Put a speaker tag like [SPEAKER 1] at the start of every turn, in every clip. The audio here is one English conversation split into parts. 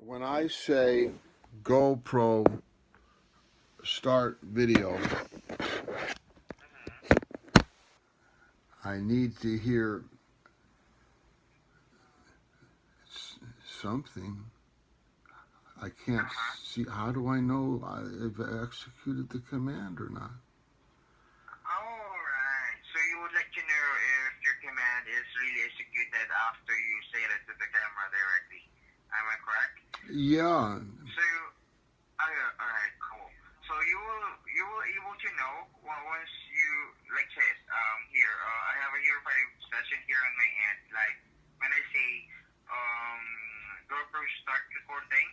[SPEAKER 1] When I say GoPro start video, I need to hear something. I can't see. How do I know if I executed the command or not?
[SPEAKER 2] Alright, so you would like to know if your command is really executed after you say it to the camera directly. Am I correct?
[SPEAKER 1] Yeah.
[SPEAKER 2] So, alright, cool. So you will able to know once you like say here I have a Hero 5 session here on my end. Like when I say GoPro start recording,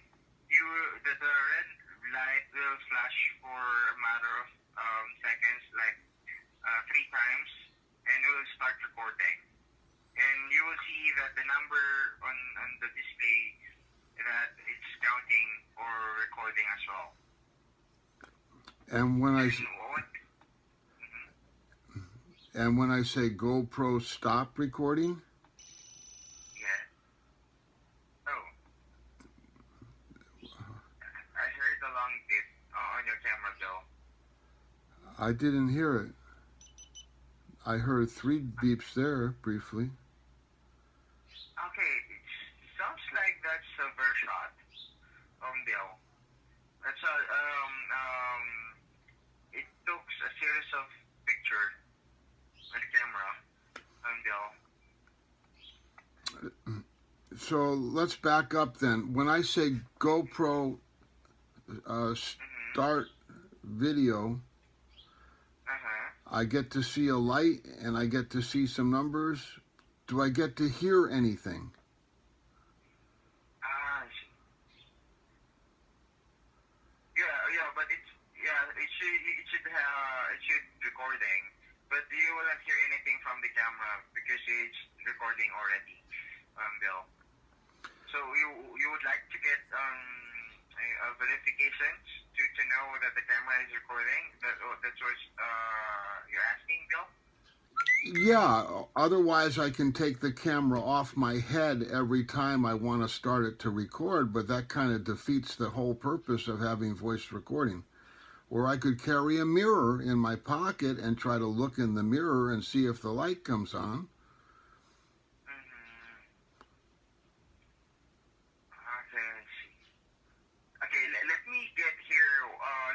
[SPEAKER 2] the red light will flash for a matter of seconds, like 3 times, and it will start recording. And you will see that the number on the display that it's counting or recording as well.
[SPEAKER 1] And when I say GoPro stop recording,
[SPEAKER 2] Yeah. Oh. I heard a long beep on your camera, Bill.
[SPEAKER 1] I didn't hear it. I heard 3 beeps there briefly.
[SPEAKER 2] Okay, it sounds like that's a bird shot, Bill. That's it took a series of pictures on the camera, Bill.
[SPEAKER 1] So let's back up then. When I say GoPro start video, I get to see a light and I get to see some numbers. Do I get to hear anything?
[SPEAKER 2] I see. Yeah, but it should recording, but you won't hear anything from the camera because it's recording already, Bill. So you would like to get a verification to know that the camera is recording. That's what you're asking, Bill.
[SPEAKER 1] Yeah, otherwise I can take the camera off my head every time I want to start it to record, but that kind of defeats the whole purpose of having voice recording. Or I could carry a mirror in my pocket and try to look in the mirror and see if the light comes on.
[SPEAKER 2] Okay, I see. Okay, let me get here.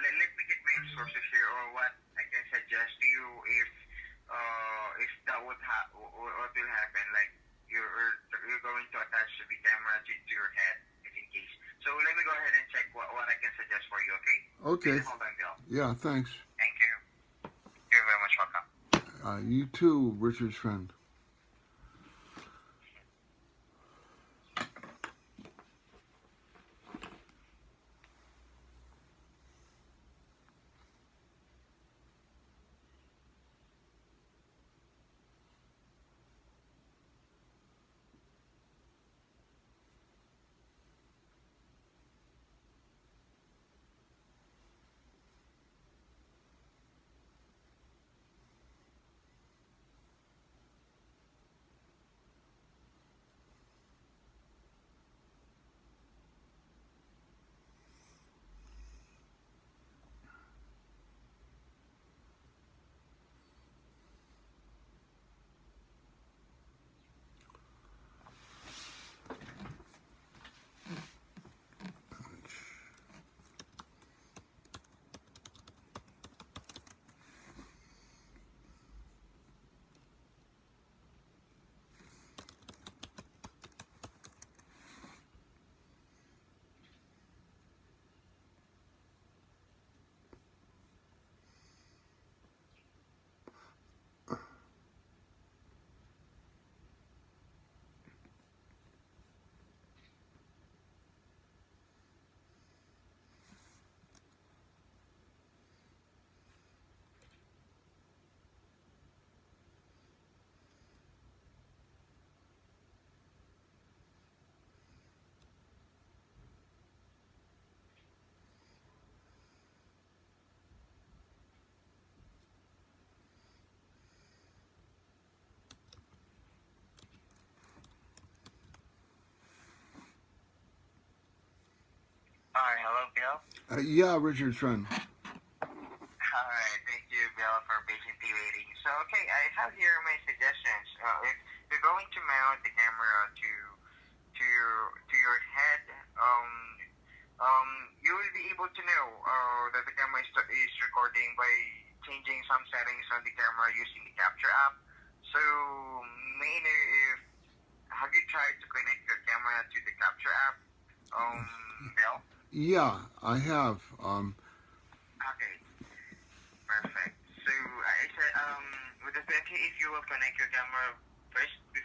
[SPEAKER 2] Let me get my sources here, or what I can suggest to you if that would what will happen. Like you're going to attach the camera to your head, if in case. So let me go ahead and check what I can suggest for you. Okay.
[SPEAKER 1] Okay.
[SPEAKER 2] Please hold on, Bill.
[SPEAKER 1] Yeah, thanks.
[SPEAKER 2] Thank you. You're very much welcome.
[SPEAKER 1] You too, Richard's friend.
[SPEAKER 2] Hi, hello, Bill.
[SPEAKER 1] Yeah, Richard's friend.
[SPEAKER 2] Alright, thank you, Bill, for patiently waiting. So, okay, I have here my suggestions. If you're going to mount the camera to your head, you will be able to know that the camera is recording by changing some settings on the camera using the capture app. So, may I know if have you tried to connect your camera to the capture app, Bill?
[SPEAKER 1] Yeah, I have.
[SPEAKER 2] Okay. Perfect. So I said, would it be okay if you will connect your camera first to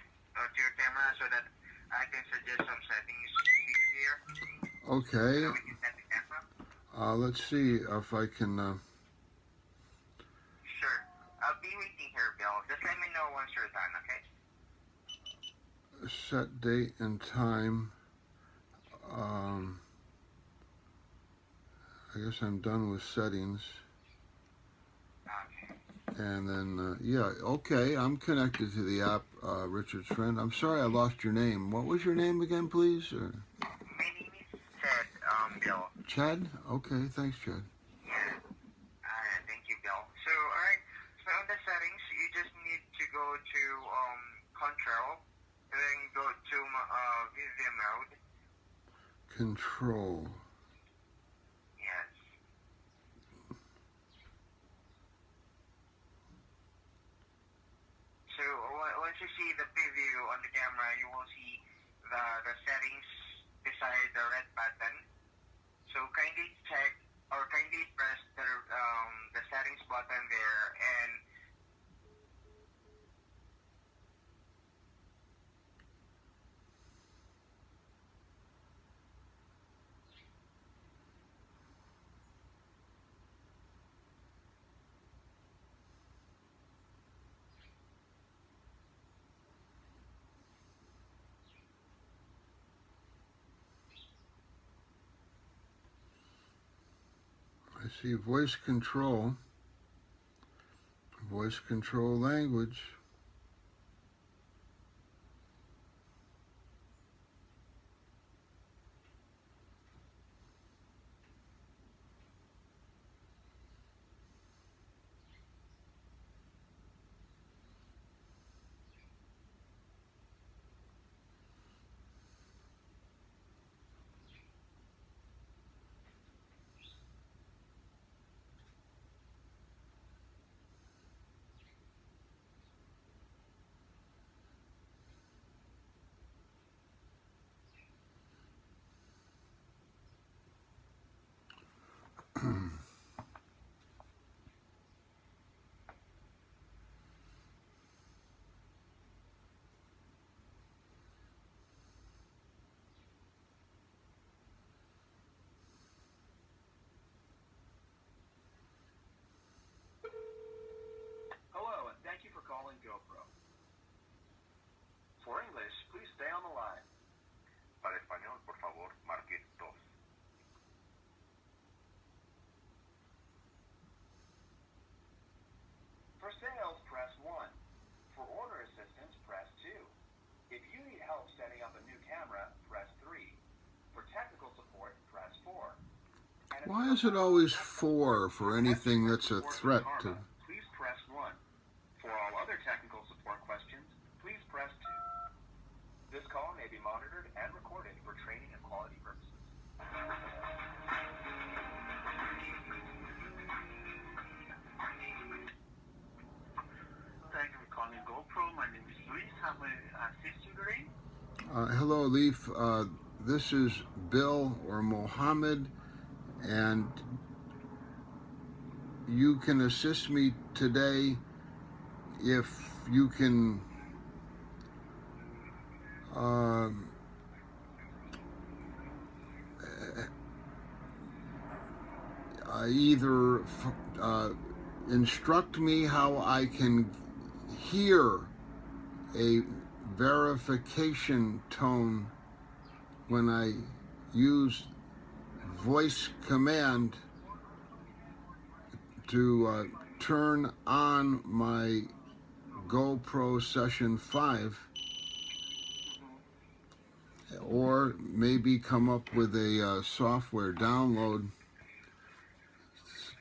[SPEAKER 2] your camera so that I can suggest some settings to you here so
[SPEAKER 1] Okay.
[SPEAKER 2] that we can set the camera?
[SPEAKER 1] Let's see if I can
[SPEAKER 2] Sure. I'll be waiting here, Bill. Just let me know once you're done, okay?
[SPEAKER 1] set date and time. Um, I guess I'm done with settings.
[SPEAKER 2] Okay.
[SPEAKER 1] And then, yeah, okay, I'm connected to the app, Richard's friend. I'm sorry I lost your name. What was your name again, please?
[SPEAKER 2] My name is Ted, Bill.
[SPEAKER 1] Chad? Okay, thanks, Chad.
[SPEAKER 2] Yeah. Alright, thank you, Bill. So, alright. So on the settings, you just need to go to control, and then go to video mode.
[SPEAKER 1] Control.
[SPEAKER 2] Yes. So once you see the preview on the camera, you will see the settings beside the red button. So kindly check or kindly press the settings button there, and
[SPEAKER 1] I see voice control language.
[SPEAKER 3] Hello, and thank you for calling GoPro. For English, please stay on the line. Para español, por favor, marque 2. For sales, press 1. For order assistance, press 2. If you need help setting up a new camera, press 3. For technical support, press 4.
[SPEAKER 1] Why is it always 4 for anything that's a threat to...
[SPEAKER 3] Please press 1. For all other technical support questions, please press 2. This call may be monitored and recorded for training and quality purposes. Thank you for calling GoPro. My name is Luis. How may I assist you today?
[SPEAKER 1] hello, Leaf. This is Bill or Mohammed, and you can assist me today if you can either instruct me how I can hear a verification tone when I use voice command to turn on my GoPro Session 5, or maybe come up with a software download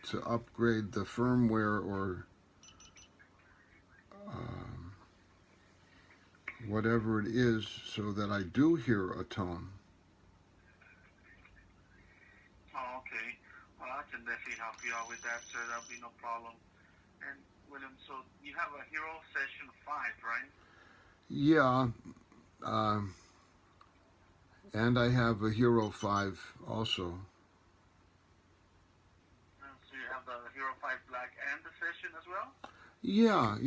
[SPEAKER 1] to upgrade the firmware or whatever it is so that I do hear a tone.
[SPEAKER 4] Oh, okay. Well, I can definitely help you out with that, sir. That'll be no problem. And William, so you have a Hero Session 5, right?
[SPEAKER 1] Yeah, and I have a Hero 5 also.
[SPEAKER 4] So you have the Hero 5 Black and the Session as well?
[SPEAKER 1] Yeah,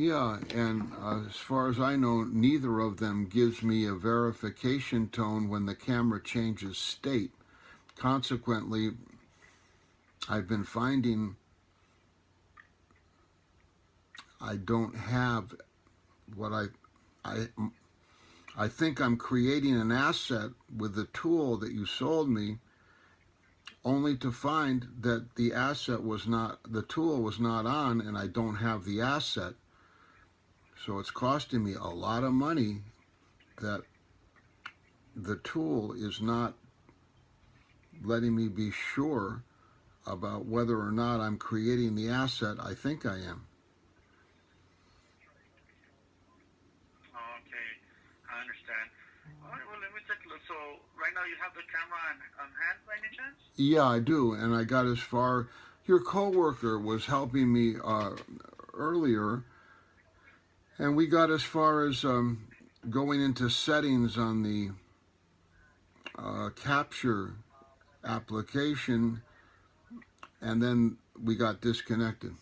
[SPEAKER 1] and as far as I know, neither of them gives me a verification tone when the camera changes state. Consequently, I've been finding I don't have what I think I'm creating an asset with the tool that you sold me, only to find that the tool was not on, and I don't have the asset. So it's costing me a lot of money that the tool is not letting me be sure about whether or not I'm creating the asset I think I am.
[SPEAKER 4] Oh, okay. I understand. All right, well, let me take a look. So right now you have the camera on hand by any chance?
[SPEAKER 1] Yeah, I do, and I got as far. Your coworker was helping me earlier, and we got as far as going into settings on the capture application, and then we got disconnected.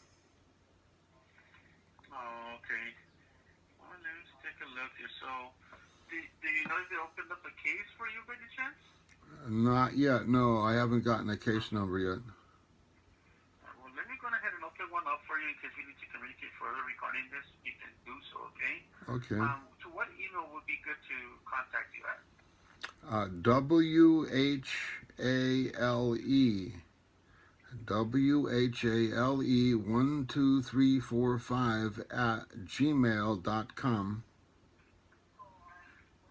[SPEAKER 4] Oh, okay. Well, let me just take a look here. So, do you know if they opened up a case for you by any chance?
[SPEAKER 1] Not yet. No, I haven't gotten a case number yet.
[SPEAKER 4] Well, let me go ahead and open one up for you in case we need to communicate further regarding this. You can do so, okay?
[SPEAKER 1] Okay.
[SPEAKER 4] To what email would be good to contact you at?
[SPEAKER 1] WHALE 12345 at gmail.com.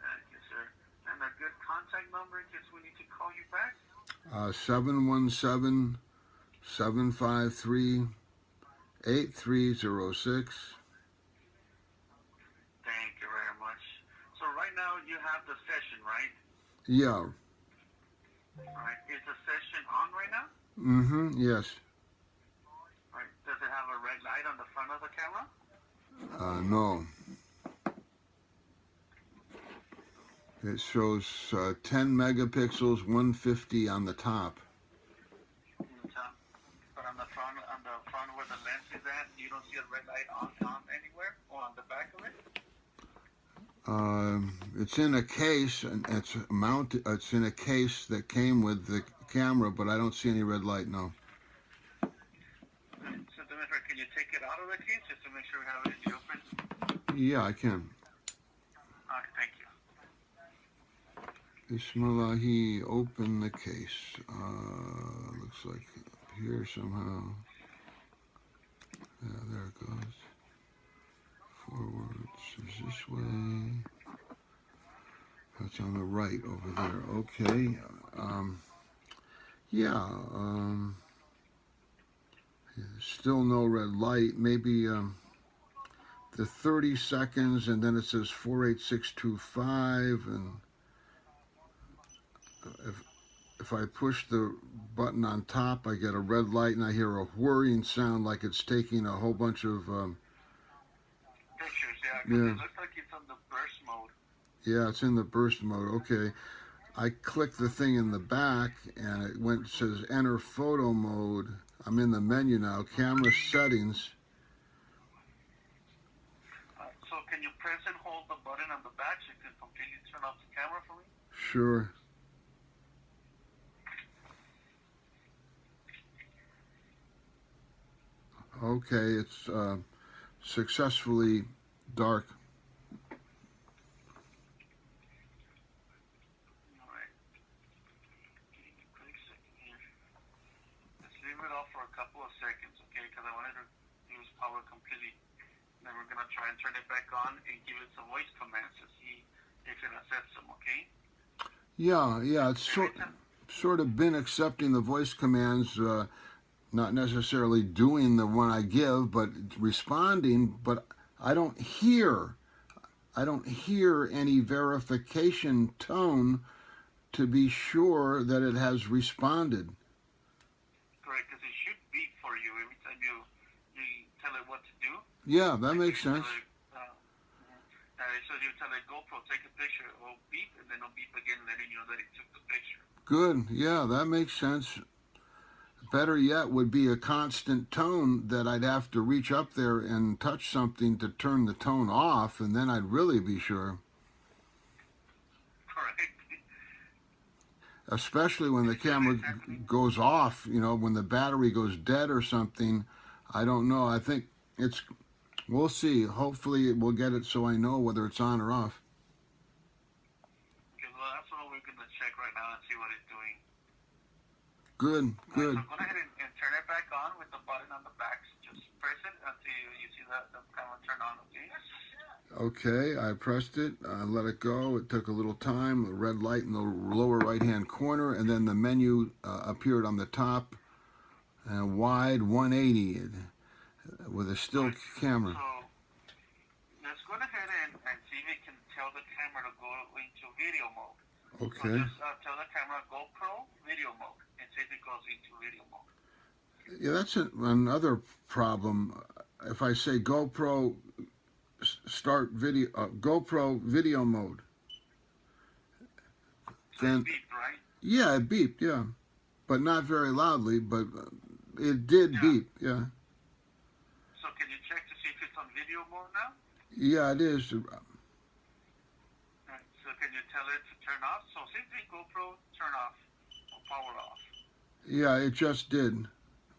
[SPEAKER 4] Thank you, sir. And a good contact number in case we need to call you back?
[SPEAKER 1] 717 753 8306.
[SPEAKER 4] Thank you very much. So right now you have the session, right?
[SPEAKER 1] Yeah.
[SPEAKER 4] All right. Is the session on right now?
[SPEAKER 1] Yes.
[SPEAKER 4] All right. Does it have a red light on the front of the camera?
[SPEAKER 1] No. It shows 10 megapixels, 150 on the top.
[SPEAKER 4] On the top. But on the front where the lens is at, you don't see a red light on anywhere or on the back of it?
[SPEAKER 1] It's in a case, and it's mounted. It's in a case that came with the camera, but I don't see any red light. No.
[SPEAKER 4] So, Demetra, can you take it out of the case just to make sure we have it in the open?
[SPEAKER 1] Yeah, I can.
[SPEAKER 4] All right, thank you.
[SPEAKER 1] Bismillahi, open the case. Looks like up here somehow. Yeah, there it goes. Forwards is this way. That's on the right over there. Okay. Yeah. Still no red light. Maybe the 30 seconds, and then it says 48625, and if I push the button on top, I get a red light, and I hear a whirring sound like it's taking a whole bunch of
[SPEAKER 4] Pictures, yeah, because it looks like it's on the burst mode.
[SPEAKER 1] Yeah, it's in the burst mode. Okay. I click the thing in the back, and it says enter photo mode. I'm in the menu now, camera settings.
[SPEAKER 4] So can you press and hold the button on the back so you can completely turn off the camera for me?
[SPEAKER 1] Sure. Okay, it's successfully dark.
[SPEAKER 4] All right. Give me a quick second here. Let's leave it off for a couple of seconds, okay? Because I wanted to use power completely. Then we're going to try and turn it back on and give it some voice commands to see if it accepts them, okay?
[SPEAKER 1] Yeah. It's sort of been accepting the voice commands, not necessarily doing the one I give, but responding. But I don't hear. I don't hear any verification tone to be sure that it has responded.
[SPEAKER 4] Correct, because it should beep for you every time you tell it what to do.
[SPEAKER 1] Yeah, that
[SPEAKER 4] Like
[SPEAKER 1] makes
[SPEAKER 4] you tell
[SPEAKER 1] sense.
[SPEAKER 4] it, so you tell it GoPro take a picture, it'll beep, and then it'll beep again, letting you know that it took the picture.
[SPEAKER 1] Good. Yeah, that makes sense. Better yet would be a constant tone that I'd have to reach up there and touch something to turn the tone off, and then I'd really be sure.
[SPEAKER 4] Correct.
[SPEAKER 1] Especially when the camera goes off, when the battery goes dead or something. I don't know. I think we'll see. Hopefully we'll get it so I know whether it's on or off.
[SPEAKER 4] Okay, well, that's what we're gonna check right now and see what it's doing.
[SPEAKER 1] Good.
[SPEAKER 4] So go ahead and turn it back on with the button on the back. Just press it until you see the camera turn on, okay?
[SPEAKER 1] Okay, I pressed it. I let it go. It took a little time. A red light in the lower right-hand corner, and then the menu appeared on the top. Wide 180 with a still camera.
[SPEAKER 4] So let's go ahead and see if it can tell the camera to go into video mode.
[SPEAKER 1] Okay.
[SPEAKER 4] So just tell the camera GoPro video mode and see if it goes into video mode.
[SPEAKER 1] Yeah, that's another problem. If I say GoPro start video, GoPro video mode,
[SPEAKER 4] So
[SPEAKER 1] then
[SPEAKER 4] it beeped, right?
[SPEAKER 1] yeah, it beeped, yeah, but not very loudly, but it did beep, yeah.
[SPEAKER 4] So can you check to see if it's on video mode now?
[SPEAKER 1] Yeah, it is.
[SPEAKER 4] Right. So can you tell it to turn off? So same thing, GoPro, turn off or power off.
[SPEAKER 1] Yeah, it just did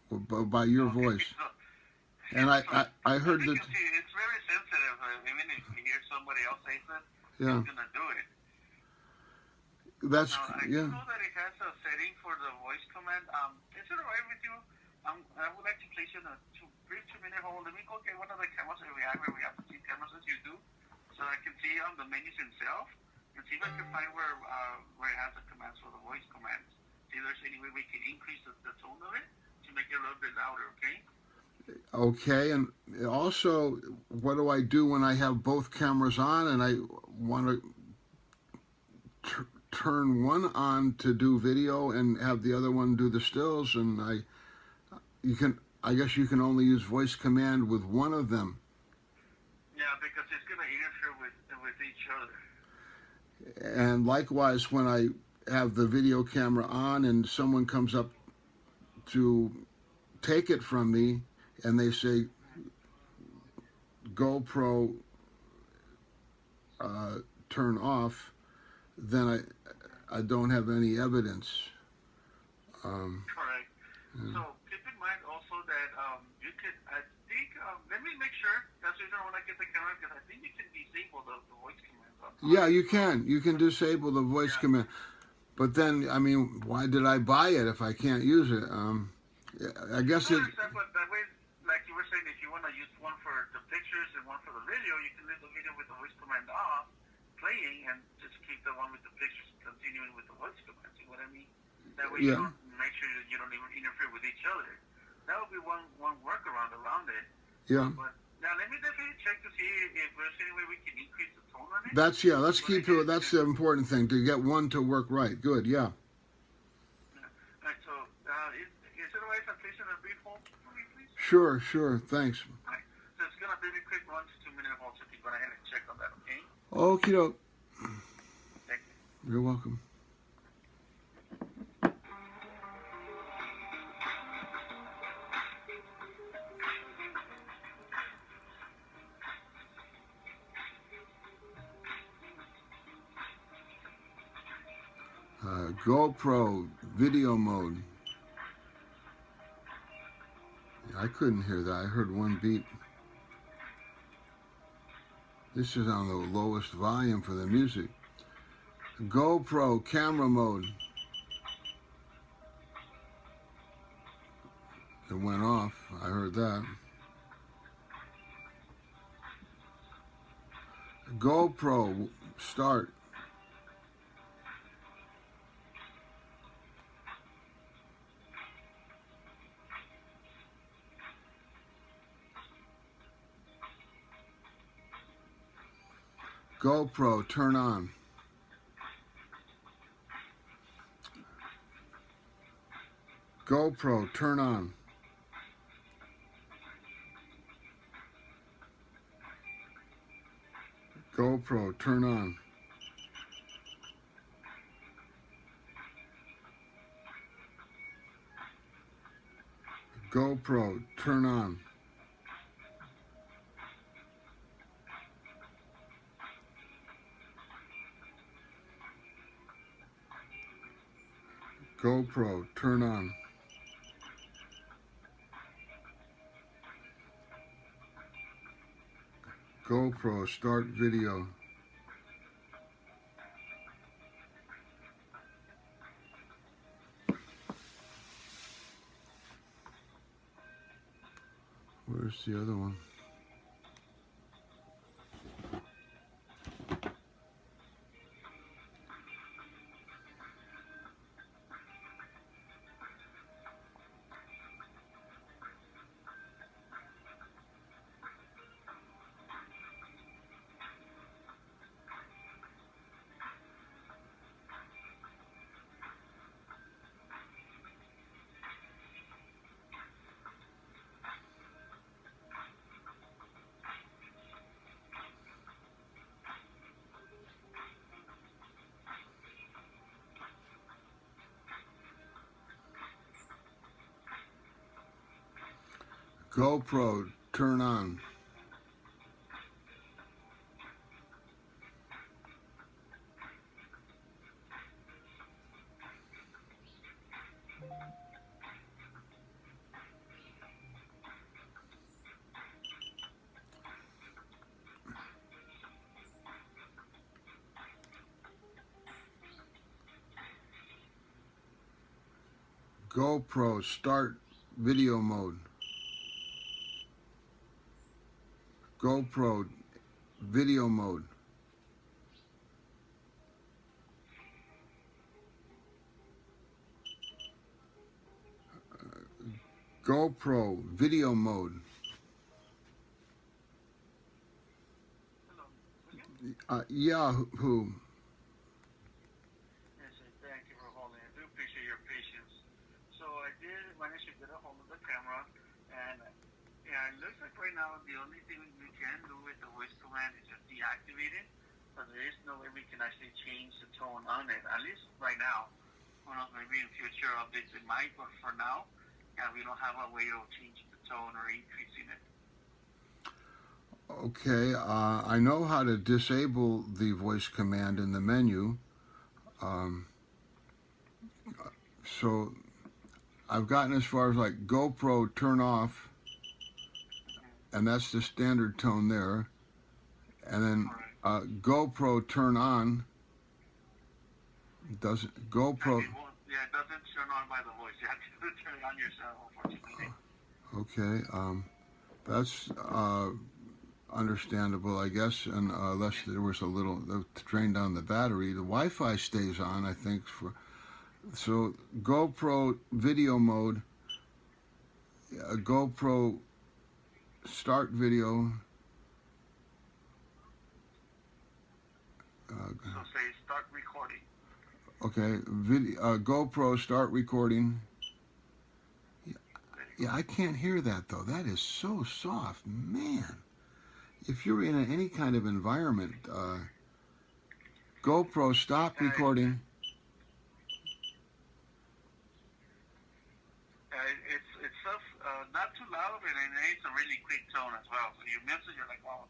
[SPEAKER 1] by your voice.
[SPEAKER 4] So,
[SPEAKER 1] And I heard that.
[SPEAKER 4] See, it's very sensitive. Even if you hear somebody else say this,
[SPEAKER 1] Yeah,
[SPEAKER 4] it's gonna do it.
[SPEAKER 1] that's
[SPEAKER 4] Now, I
[SPEAKER 1] yeah.
[SPEAKER 4] know that it has a setting for the voice command. Is it alright with you? I would like to place you in a brief 2-minute hold. Let me go get one of the cameras that we have where we have the same cameras as you do, so I can see on the menus itself and see if I can find where it has the commands for the voice commands. See if there's any way we can increase the tone of it to make it a little bit louder. Okay.
[SPEAKER 1] Okay, and also, what do I do when I have both cameras on and I want to turn one on to do video and have the other one do the stills? And I guess you can only use voice command with one of them.
[SPEAKER 4] Yeah, because it's gonna interfere with each other.
[SPEAKER 1] And likewise, when I have the video camera on and someone comes up to take it from me and they say GoPro turn off, then I don't have any evidence.
[SPEAKER 4] Correct.
[SPEAKER 1] Yeah.
[SPEAKER 4] So keep in mind also that you can, I think, let me make sure. That's the reason I want to get the camera, because I think you can disable the voice commands.
[SPEAKER 1] Yeah, you can. You can disable the voice command. But then, I mean, why did I buy it if I can't use it? I guess it.
[SPEAKER 4] But that way, like you were saying, if you want to use one for the pictures and one for the video, you can leave the video with the voice command off, playing, and just keep the one with the pictures continuing with the voice command. See what I mean? That way you
[SPEAKER 1] Yeah.
[SPEAKER 4] don't make sure that you don't even interfere with each other. That would be one workaround around it.
[SPEAKER 1] Yeah.
[SPEAKER 4] But now let me definitely check to see if there's any way we can increase the tone on it.
[SPEAKER 1] Let's keep to it. That's the important thing, to get one to work right. Good, yeah.
[SPEAKER 4] Alright, so is it alright if I place you on a brief hold for me, please?
[SPEAKER 1] Sure, thanks.
[SPEAKER 4] Alright, so it's gonna be a quick 1 to 2 minute hold, so you go ahead and check on that, okay?
[SPEAKER 1] Okie doke.
[SPEAKER 4] Thank you.
[SPEAKER 1] You're welcome. GoPro video mode. I couldn't hear that. I heard one beep. This is on the lowest volume for the music. GoPro camera mode. It went off. I heard that. GoPro start. GoPro, turn on. GoPro, turn on. GoPro, turn on. GoPro, turn on. GoPro, turn on. GoPro, start video. Where's the other one? GoPro, turn on. GoPro, start video mode. GoPro, video mode. GoPro, video mode. Yeah, who?
[SPEAKER 4] Yes, sir. Thank you for holding. I do appreciate your patience. So I did manage to get a hold of the camera, and yeah, it looks like right now the only thing we can do with the voice command is just deactivate it, but there is no way we can actually change the tone on it, at least right now. Who knows, maybe in future updates it might, but for now, yeah, we don't have a way of changing the tone or increasing it.
[SPEAKER 1] Okay, I know how to disable the voice command in the menu. So I've gotten as far as like GoPro turn off, and that's the standard tone there. And then GoPro turn on. Doesn't GoPro?
[SPEAKER 4] Yeah, it doesn't turn on by the voice. You have to turn it on yourself, unfortunately.
[SPEAKER 1] Okay, that's understandable, I guess, and unless there was a little drained on the battery. The Wi-Fi stays on, I think. So GoPro video mode, GoPro start video.
[SPEAKER 4] So say start recording.
[SPEAKER 1] Okay, GoPro start recording. Yeah, I can't hear that though. That is so soft, man. If you're in any kind of environment, GoPro stop recording.
[SPEAKER 4] It's not too loud, and it's a really quick tone as well. So you miss it, you're like, oh,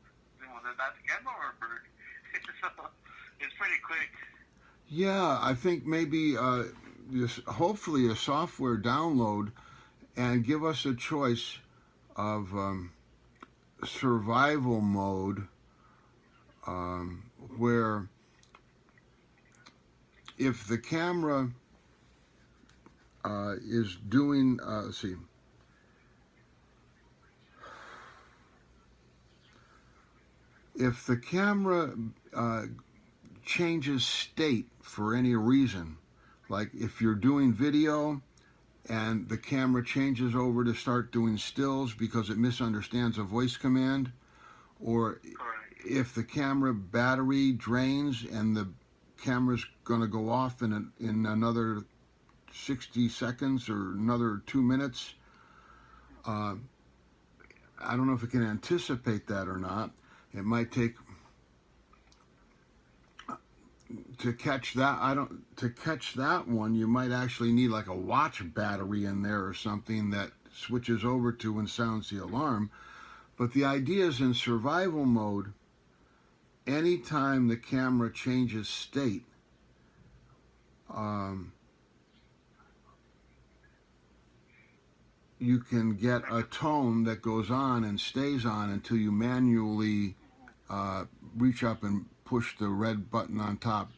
[SPEAKER 4] was it that the camera or a bird? So it's pretty quick.
[SPEAKER 1] Yeah, I think maybe hopefully a software download and give us a choice of survival mode where if the camera is doing, let's see, if the camera changes state for any reason, like if you're doing video and the camera changes over to start doing stills because it misunderstands a voice command, or
[SPEAKER 4] Correct.
[SPEAKER 1] if the camera battery drains and the camera's going to go off in another 60 seconds or another 2 minutes, I don't know if it can anticipate that or not. It might take to catch that. To catch that one. You might actually need like a watch battery in there or something that switches over to and sounds the alarm. But the idea is in survival mode. Anytime the camera changes state, you can get a tone that goes on and stays on until you manually reach up and push the red button on top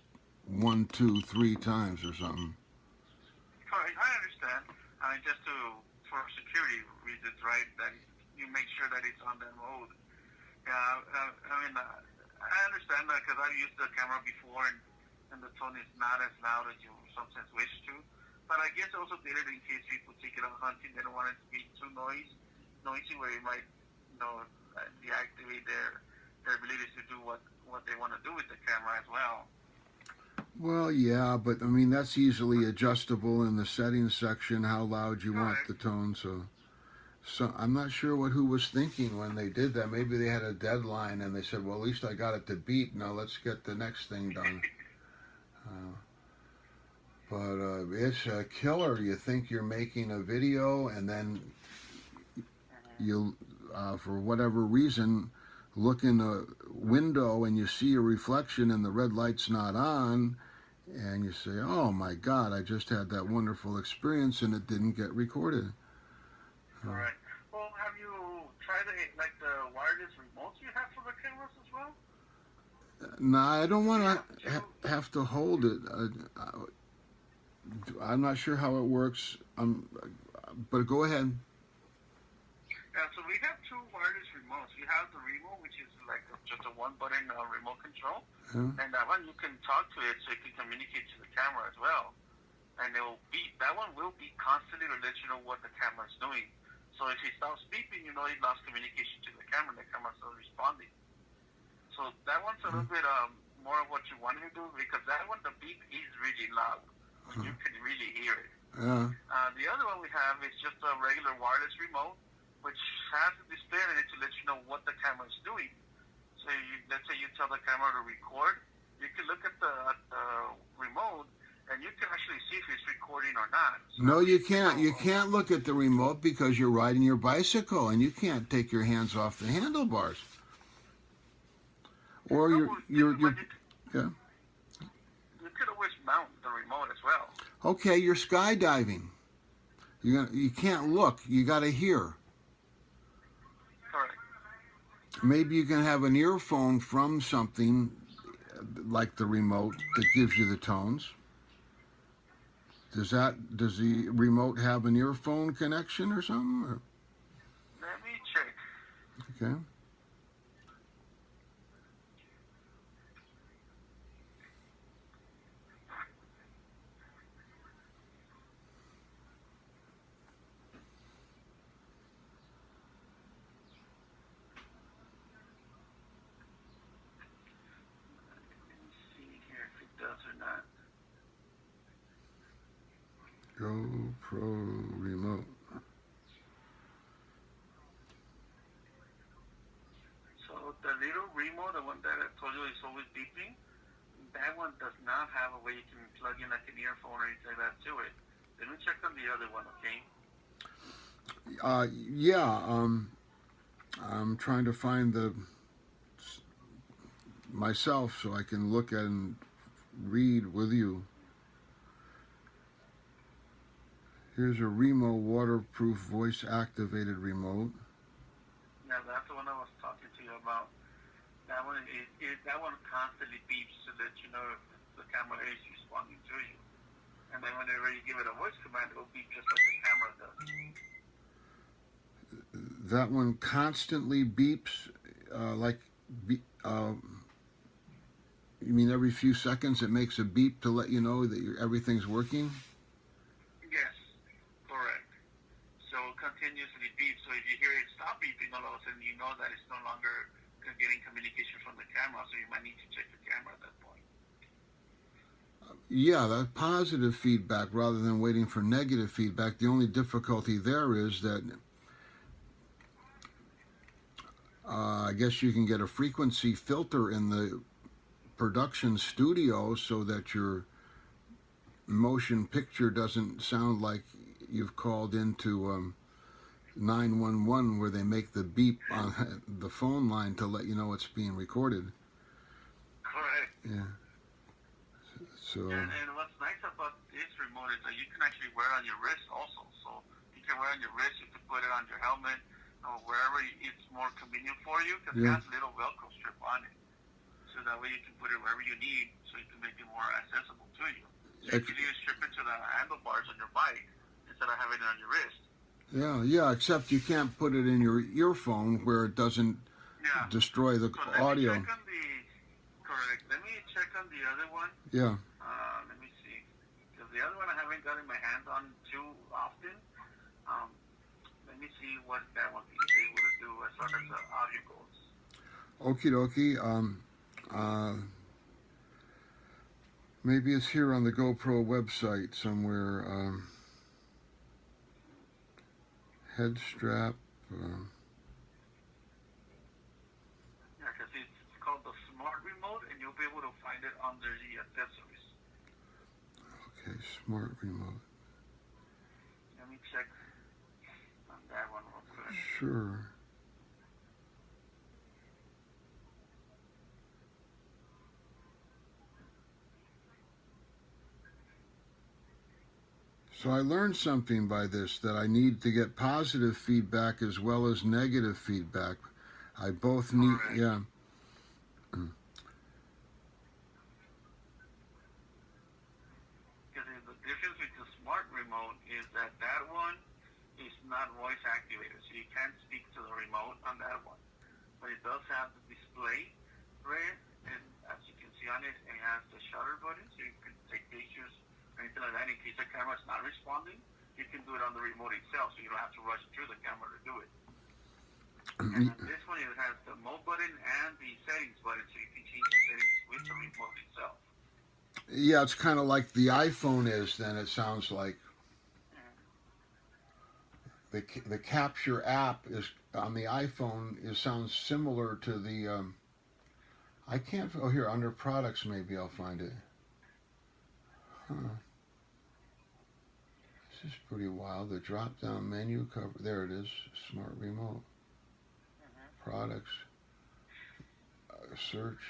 [SPEAKER 1] 1, 2, 3 times or something.
[SPEAKER 4] Correct. I understand. I mean, just for security reasons, right? That you make sure that it's on that mode. Yeah. I understand that because I've used the camera before, and the tone is not as loud as you sometimes wish to. But I guess also did it in case people take it out hunting. They don't want it to be too noisy, where it might, deactivate their abilities to do what they want to do with the camera as well.
[SPEAKER 1] Well, yeah, but I mean that's easily adjustable in the settings section how loud you want the tone. So I'm not sure who was thinking when they did that. Maybe they had a deadline and they said, "Well, at least I got it to beep. Now let's get the next thing done." But it's a killer. You think you're making a video, and then you, for whatever reason, look in the window and you see a reflection and the red light's not on, and you say, "Oh my God, I just had that wonderful experience and it didn't get recorded."
[SPEAKER 4] Correct. Well, have you tried the wireless remotes you have for the cameras as well?
[SPEAKER 1] No, I don't want to have to hold it. I'm not sure how it works, but go ahead.
[SPEAKER 4] Yeah, so we have 2 wireless remotes. We have the remote, which is like just a 1-button remote control, and that one you can talk to it so it can communicate to the camera as well. And that one will be constantly to let you know what the camera is doing. So if it stops beeping, you know it lost communication to the camera, and the camera's not responding. So that one's a little bit more of what you wanted to do, because that one, the beep is really loud. You can really hear it. The other one we have is just a regular wireless remote, which has a display in it to let you know what the camera is doing. So let's say you tell the camera to record, you can look at the remote, and you can actually see if it's recording or not. So
[SPEAKER 1] no, you can't. You can't look at the remote because you're riding your bicycle, and you can't take your hands off the handlebars. Or
[SPEAKER 4] you
[SPEAKER 1] yeah.
[SPEAKER 4] You could always mount the remote as well.
[SPEAKER 1] Okay, you're skydiving. You can't look. You got to hear.
[SPEAKER 4] Correct.
[SPEAKER 1] Maybe you can have an earphone from something like the remote that gives you the tones. Does the remote have an earphone connection or something? Or?
[SPEAKER 4] Let me check.
[SPEAKER 1] Okay. GoPro remote.
[SPEAKER 4] So the little remote, the one that I told you is always beeping, that one does not have a way you can plug in like an earphone or anything like that to it. Let me check on the other one, okay?
[SPEAKER 1] Yeah. I'm trying to find myself so I can look at and read with you. Here's a Remo waterproof voice activated remote.
[SPEAKER 4] Yeah, that's the one I was talking to you about. That one that one constantly beeps to let you know if the camera is responding to you. And then whenever you give it a voice command, it will beep just like the camera does.
[SPEAKER 1] That one constantly beeps, you mean every few seconds it makes a beep to let you know that everything's working?
[SPEAKER 4] Yes, correct. So continuously beep. So if you hear it stop beeping, all of a sudden you know that it's no longer getting communication from the camera, so you might need to check the camera at that point.
[SPEAKER 1] Yeah, that positive feedback rather than waiting for negative feedback. The only difficulty there is that I guess you can get a frequency filter in the production studio so that your motion picture doesn't sound like you've called into 911 where they make the beep on the phone line to let you know it's being recorded.
[SPEAKER 4] Correct.
[SPEAKER 1] Yeah. So.
[SPEAKER 4] And what's nice about this remote is that you can actually wear it on your wrist also. So you can wear it on your wrist, you can put it on your helmet, or wherever it's more convenient for you, because it has a little Velcro strip on it. So that way you can put it wherever you need, so you can make it more accessible to you. So you can just strip it to the handlebars on your bike instead of having it on your wrist.
[SPEAKER 1] Yeah, except you can't put it in your earphone where it doesn't destroy the audio.
[SPEAKER 4] Correct. Let me check on the other one.
[SPEAKER 1] Yeah.
[SPEAKER 4] Let me see. Because the other one I haven't gotten my hands on too often. Let me see what that one is able to do as far as the audio goes.
[SPEAKER 1] Okie dokie. Maybe it's here on the GoPro website somewhere. Head strap.
[SPEAKER 4] Yeah, because it's called the Smart Remote, and you'll be able to find it under the accessories.
[SPEAKER 1] Okay, Smart Remote.
[SPEAKER 4] Let me check on that one real quick.
[SPEAKER 1] Sure. So I learned something by this, that I need to get positive feedback as well as negative feedback. I both need, yeah.
[SPEAKER 4] Because the difference with the Smart Remote is that one is not voice activated, so you can't speak to the remote on that one. But it does have the display right, and as you can see on it, it has the shutter button, so you can take pictures or anything like that. In case the camera is not responding, you can do it on the remote itself, so you don't have to rush through the camera to do it. And on this one, it has the mode button and the settings button, so you can change the settings with the remote itself.
[SPEAKER 1] Yeah, it's kind of like the iPhone is, then it sounds like. The Capture app is on the iPhone. It sounds similar to the. I can't. Oh, here under products, maybe I'll find it. Huh. This is pretty wild. The drop-down menu cover. There it is. Smart Remote. Products. Search.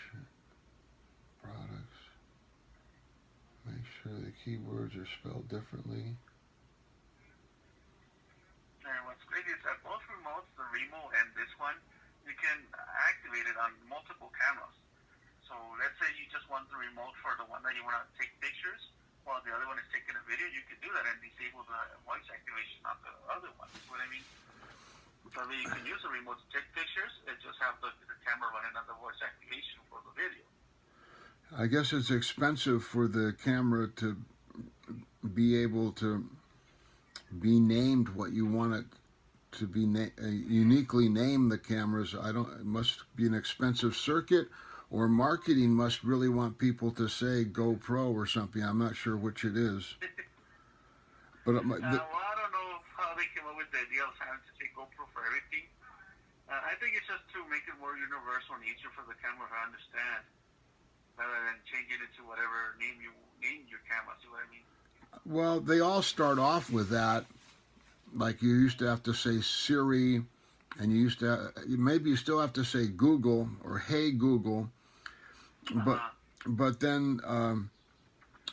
[SPEAKER 1] Products. Make sure the keywords are spelled differently.
[SPEAKER 4] And what's great is that both remotes, the Remo and this one, you can activate it on multiple cameras. So let's say you just want the remote for the one that you want to take pictures, while the other one is taking a video. You can do that and disable the voice activation on the other one. You know what I mean? So you can use the remote to take pictures and just have the camera running on the voice activation for the video.
[SPEAKER 1] I guess it's expensive for the camera to be able to be named what you want it to be, uniquely name the cameras. It must be an expensive circuit, or marketing must really want people to say GoPro or something. I'm not sure which it is. But
[SPEAKER 4] well, I don't know how they came up with the idea of having to say GoPro for everything. I think it's just to make it more universal and easier for the camera to understand, rather than changing it to whatever name you name your camera. See what I mean?
[SPEAKER 1] Well, they all start off with that. Like you used to have to say Siri, and you used to maybe you still have to say Google or Hey Google, but then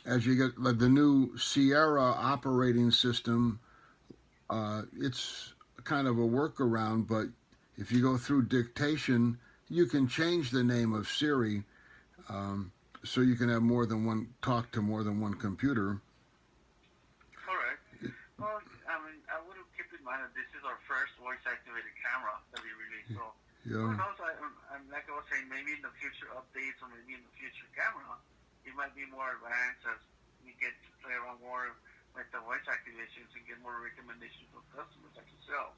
[SPEAKER 1] as you get like the new Sierra operating system, it's kind of a workaround. But if you go through dictation, you can change the name of Siri, so you can have more than one talk to more than one computer.
[SPEAKER 4] Well, I mean, I would keep in mind that this is our first voice-activated camera that we released. So, who knows? I'm like I was saying, maybe in the future updates or maybe in the future camera, it might be more advanced as we get to play around more with the voice activations and get more recommendations from customers like yourself.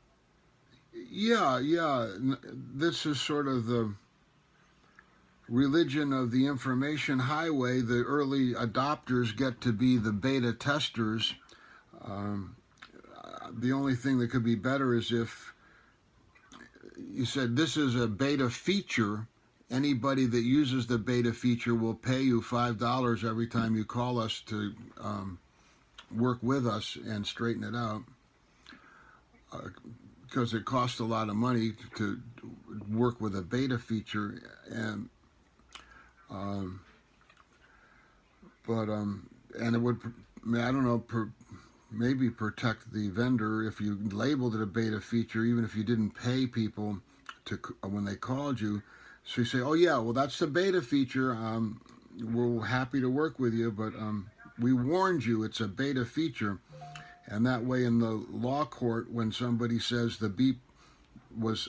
[SPEAKER 1] Yeah. This is sort of the religion of the information highway, the early adopters get to be the beta testers. The only thing that could be better is if you said this is a beta feature. Anybody that uses the beta feature will pay you $5 every time you call us to work with us and straighten it out, because it costs a lot of money to work with a beta feature. And and it would, I don't know, maybe protect the vendor if you labeled it a beta feature, even if you didn't pay people to when they called you. So you say, oh yeah, well that's the beta feature. We're happy to work with you, but we warned you it's a beta feature. And that way in the law court, when somebody says the beep was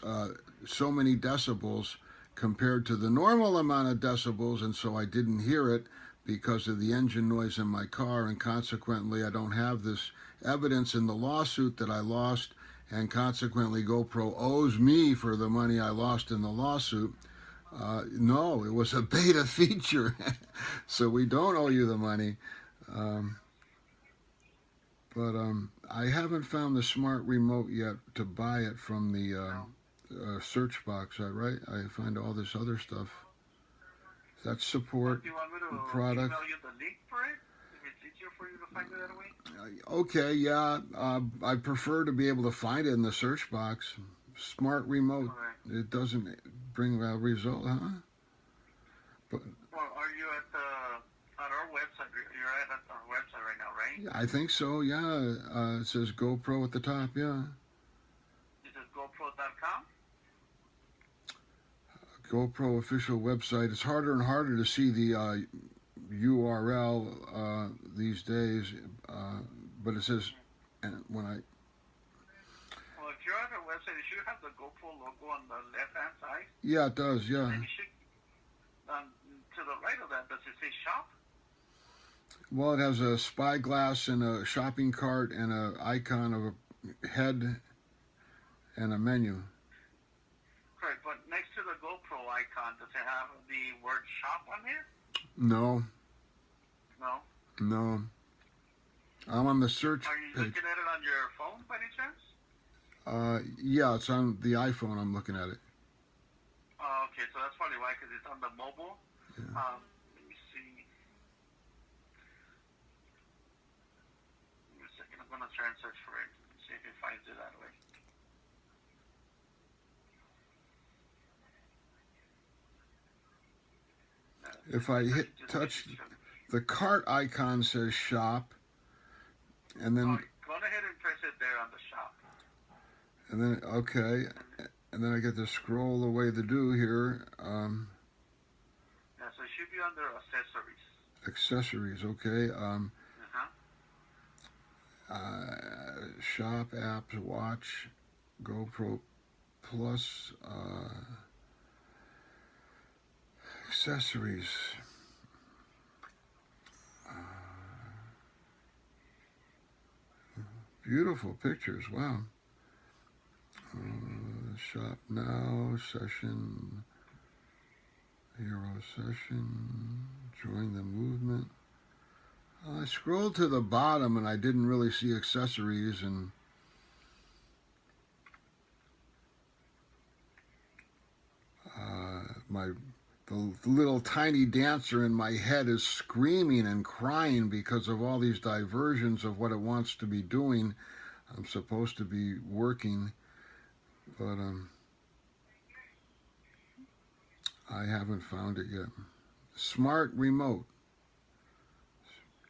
[SPEAKER 1] so many decibels compared to the normal amount of decibels, and so I didn't hear it because of the engine noise in my car, and consequently I don't have this evidence in the lawsuit that I lost, and consequently GoPro owes me for the money I lost in the lawsuit. No, it was a beta feature, so we don't owe you the money. But I haven't found the smart remote yet to buy it from the search box. Right? I find all this other stuff. That's support,
[SPEAKER 4] Do you want me to
[SPEAKER 1] product.
[SPEAKER 4] email you the link for it? If it's easier for you to find it that way?
[SPEAKER 1] Okay, yeah. I prefer to be able to find it in the search box. Smart remote.
[SPEAKER 4] Correct.
[SPEAKER 1] It doesn't bring a result, huh? But
[SPEAKER 4] Well, are you at our website? You're at our website right now, right?
[SPEAKER 1] I think so. Yeah. It says GoPro at the top. Yeah.
[SPEAKER 4] It says gopro.com.
[SPEAKER 1] GoPro official website. It's harder and harder to see the URL these days, but it says, and when I
[SPEAKER 4] Well, if you're at our website, it should have the GoPro logo on the left-hand side.
[SPEAKER 1] yeah, it does. Yeah.
[SPEAKER 4] And it should, to the right of that, does it say shop?
[SPEAKER 1] Well, it has a spyglass and a shopping cart and a icon of a head and a menu.
[SPEAKER 4] Correct, but next to the GoPro icon, does it have the word shop on here?
[SPEAKER 1] No,
[SPEAKER 4] No.
[SPEAKER 1] no. I'm on the search
[SPEAKER 4] Are you
[SPEAKER 1] page.
[SPEAKER 4] looking at it on your phone by any chance?
[SPEAKER 1] Yeah, it's on the iPhone. I'm looking at it.
[SPEAKER 4] Oh, okay, so that's probably why, because it's on the mobile.
[SPEAKER 1] Yeah.
[SPEAKER 4] Let me see. Give me a second. I'm going to try and search for it. See if it finds it that way.
[SPEAKER 1] If I touch the cart icon, says shop, and then
[SPEAKER 4] Go ahead and press it there on the shop.
[SPEAKER 1] and then okay, and then I get to scroll the way to do here.
[SPEAKER 4] Yeah, so it should be under accessories.
[SPEAKER 1] Accessories, okay. Shop, apps, watch, GoPro Plus, accessories. Beautiful pictures, wow. Shop now, session, hero session, join the movement. I scrolled to the bottom and I didn't really see accessories, and the little tiny dancer in my head is screaming and crying because of all these diversions of what it wants to be doing. I'm supposed to be working, but I haven't found it yet. Smart remote.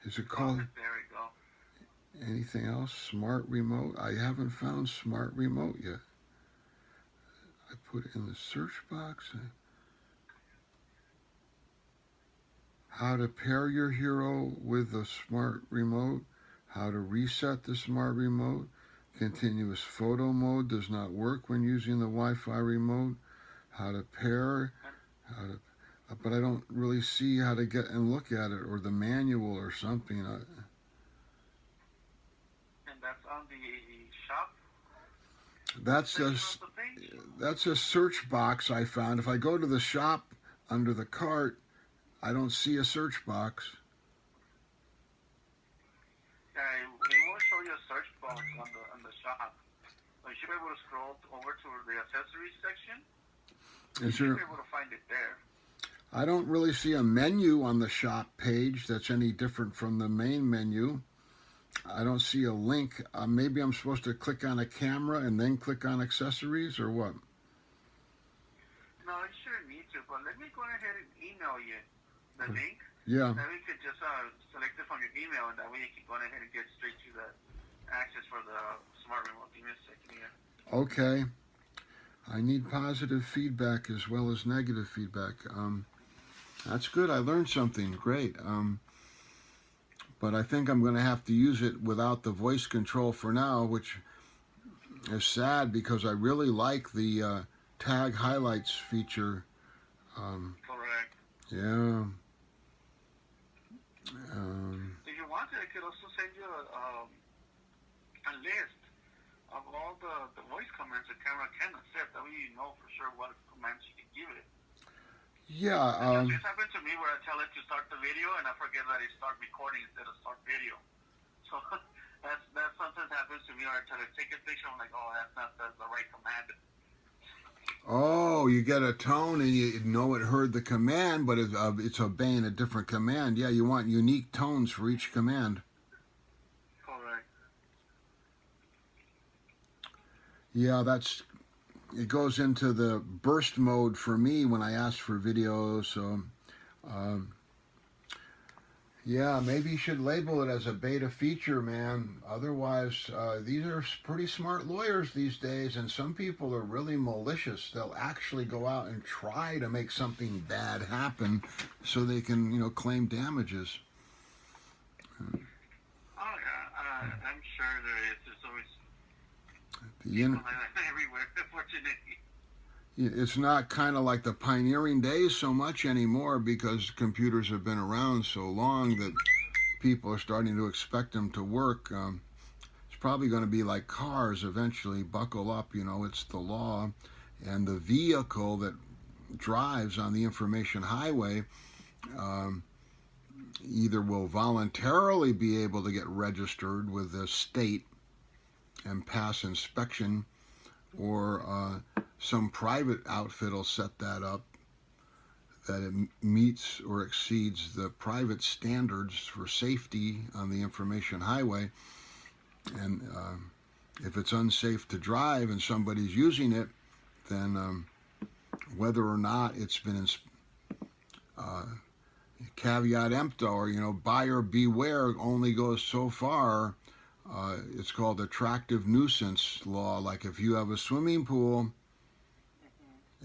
[SPEAKER 1] Is it called
[SPEAKER 4] There we go.
[SPEAKER 1] anything else? Smart remote? I haven't found smart remote yet. I put it in the search box. How to pair your hero with the smart remote. How to reset the smart remote. Continuous photo mode does not work when using the Wi-Fi remote. How to pair. But I don't really see how to get and look at it, or the manual or something.
[SPEAKER 4] And that's on the shop?
[SPEAKER 1] That's a search box I found. If I go to the shop under the cart, I don't see a search box.
[SPEAKER 4] It will show you a search box on the shop. You should be able to scroll over to the accessories section. You should be able to find it there.
[SPEAKER 1] I don't really see a menu on the shop page that's any different from the main menu. I don't see a link. Maybe I'm supposed to click on a camera and then click on accessories, or what?
[SPEAKER 4] No, you shouldn't need to, but let me go ahead and email you the link.
[SPEAKER 1] Yeah.
[SPEAKER 4] Then we could just select it from your email, and that way you can go ahead and get straight to the access for the smart remote. Give me a second here.
[SPEAKER 1] Okay. I need positive feedback as well as negative feedback. That's good. I learned something. Great. But I think I'm going to have to use it without the voice control for now, which is sad because I really like the tag highlights feature.
[SPEAKER 4] Correct.
[SPEAKER 1] Yeah.
[SPEAKER 4] If you want, I could also send you a list of all the voice commands the camera can accept. That way you know for sure what commands you can give it.
[SPEAKER 1] Yeah.
[SPEAKER 4] This happened to me where I tell it to start the video and I forget that it start recording instead of start video. So that sometimes happens to me where I tell it take a picture. I'm like, oh, that's not the right command.
[SPEAKER 1] Oh, you get a tone and you know it heard the command, but it's obeying a different command. Yeah, you want unique tones for each command.
[SPEAKER 4] Correct.
[SPEAKER 1] Yeah, it goes into the burst mode for me when I ask for videos. So, yeah, maybe you should label it as a beta feature, man. Otherwise, these are pretty smart lawyers these days, and some people are really malicious. They'll actually go out and try to make something bad happen so they can, claim damages.
[SPEAKER 4] Oh, yeah. I'm sure there is. There's always
[SPEAKER 1] The
[SPEAKER 4] people like that everywhere, unfortunately.
[SPEAKER 1] It's not kind of like the pioneering days so much anymore because computers have been around so long that people are starting to expect them to work. It's probably going to be like cars eventually. Buckle up, it's the law. And the vehicle that drives on the information highway either will voluntarily be able to get registered with the state and pass inspection, or some private outfit will set that up that it meets or exceeds the private standards for safety on the information highway. And if it's unsafe to drive and somebody's using it, then whether or not it's been caveat emptor, or buyer beware, only goes so far. It's called attractive nuisance law. Like if you have a swimming pool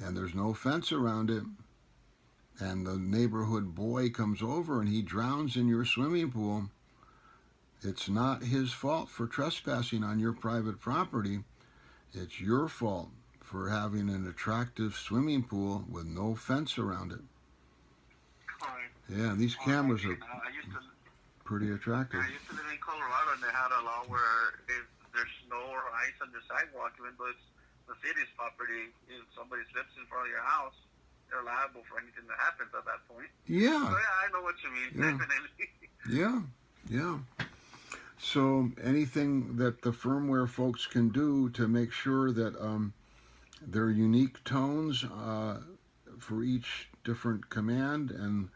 [SPEAKER 1] and there's no fence around it, and the neighborhood boy comes over and he drowns in your swimming pool, it's not his fault for trespassing on your private property. It's your fault for having an attractive swimming pool with no fence around it.
[SPEAKER 4] Correct.
[SPEAKER 1] Yeah, these cameras are pretty attractive.
[SPEAKER 4] I used to live in Colorado, and they had a law where if there's snow or ice on the sidewalk, even though it's the city's property, if somebody slips in front of your house, they're liable for anything that happens at that point.
[SPEAKER 1] Yeah.
[SPEAKER 4] So, yeah, I know what you mean, definitely.
[SPEAKER 1] Yeah. So anything that the firmware folks can do to make sure that there are unique tones for each different command, and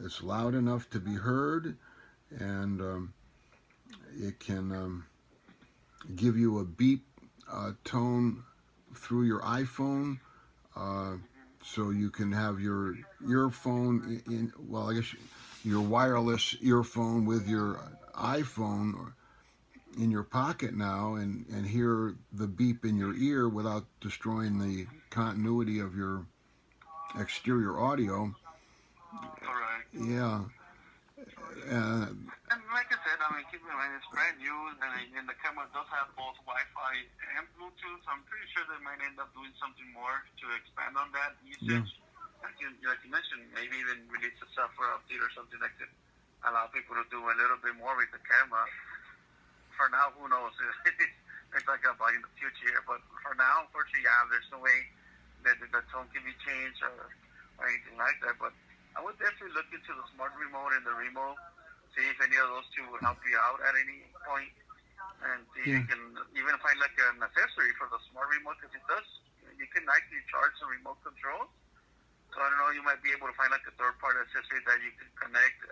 [SPEAKER 1] it's loud enough to be heard, and it can give you a beep tone through your iPhone, so you can have your earphone I guess your wireless earphone with your iPhone in your pocket now, and hear the beep in your ear without destroying the continuity of your exterior audio.
[SPEAKER 4] Correct.
[SPEAKER 1] Yeah.
[SPEAKER 4] And like I said, keep in mind, it's brand new, and the camera does have both Wi-Fi and Bluetooth. I'm pretty sure they might end up doing something more to expand on that usage.
[SPEAKER 1] Yeah.
[SPEAKER 4] Like you mentioned, maybe even release a software update or something that could allow people to do a little bit more with the camera. For now, who knows? It's like about in the future, but for now, unfortunately, there's no way that the tone can be changed, or anything like that. But I would definitely look into the smart remote and the remote, see if any of those two would help you out at any point, and see if
[SPEAKER 1] Yeah.
[SPEAKER 4] you can even find like an accessory for the smart remote, because it does, you can actually charge the remote control. So I don't know, you might be able to find like a third party accessory that you can connect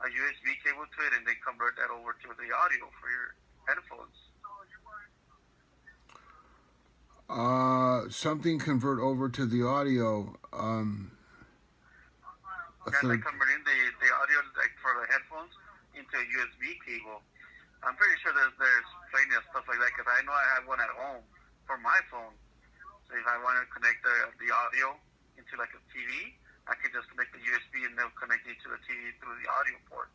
[SPEAKER 4] a USB cable to it and then convert that over to the audio for your headphones.
[SPEAKER 1] Something convert over to the audio. A
[SPEAKER 4] Yeah, like
[SPEAKER 1] third.
[SPEAKER 4] converting the audio like for the headphones into a USB cable. I'm pretty sure there's plenty of stuff like that, because I know I have one at home for my phone. So if I want to connect the audio into like a TV, I can just connect the USB and they'll connect it to the TV through the audio port.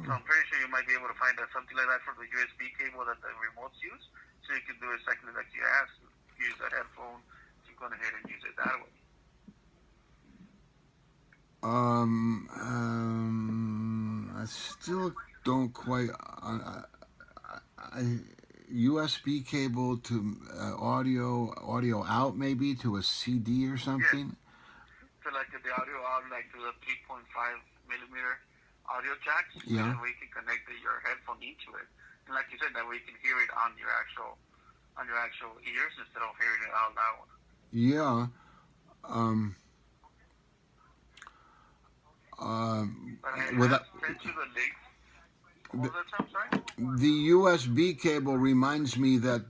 [SPEAKER 4] So I'm pretty sure you might be able to find something like that for the USB cable that the remotes use. So you can do exactly like you asked, use that headphone to go ahead and use it that way.
[SPEAKER 1] I still don't quite. USB cable to audio out maybe to a CD or something.
[SPEAKER 4] So like the audio out like to the 3.5 millimeter audio jacks.
[SPEAKER 1] Yeah.
[SPEAKER 4] And we can connect your headphone into it. And like you said, that way you can hear it on your actual ears instead of hearing it out loud.
[SPEAKER 1] Yeah.
[SPEAKER 4] But I
[SPEAKER 1] Well,
[SPEAKER 4] have sent you the link. What was that, I'm sorry?
[SPEAKER 1] the USB cable reminds me that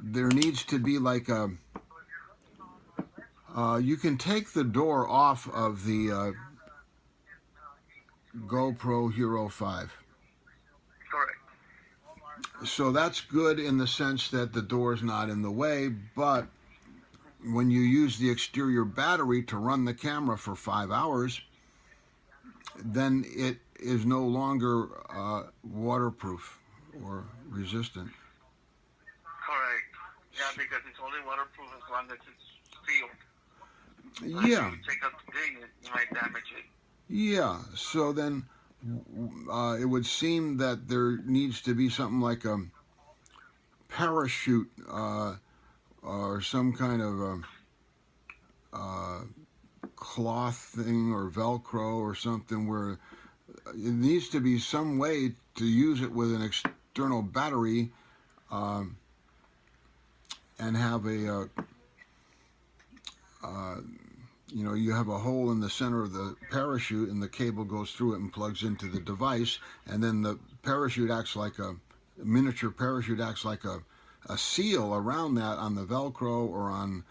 [SPEAKER 1] there needs to be like a. You can take the door off of the GoPro Hero 5.
[SPEAKER 4] Correct.
[SPEAKER 1] So that's good in the sense that the door's not in the way, but when you use the exterior battery to run the camera for 5 hours, then it is no longer waterproof or resistant.
[SPEAKER 4] Correct. Yeah, because it's only waterproof as long as it's sealed.
[SPEAKER 1] Yeah.
[SPEAKER 4] If you take up the thing, you might damage it.
[SPEAKER 1] Yeah, so then it would seem that there needs to be something like a parachute or some kind of cloth thing or Velcro or something where it needs to be some way to use it with an external battery and have a you have a hole in the center of the parachute and the cable goes through it and plugs into the device, and then the parachute acts like a miniature parachute acts like a seal around that on the Velcro or on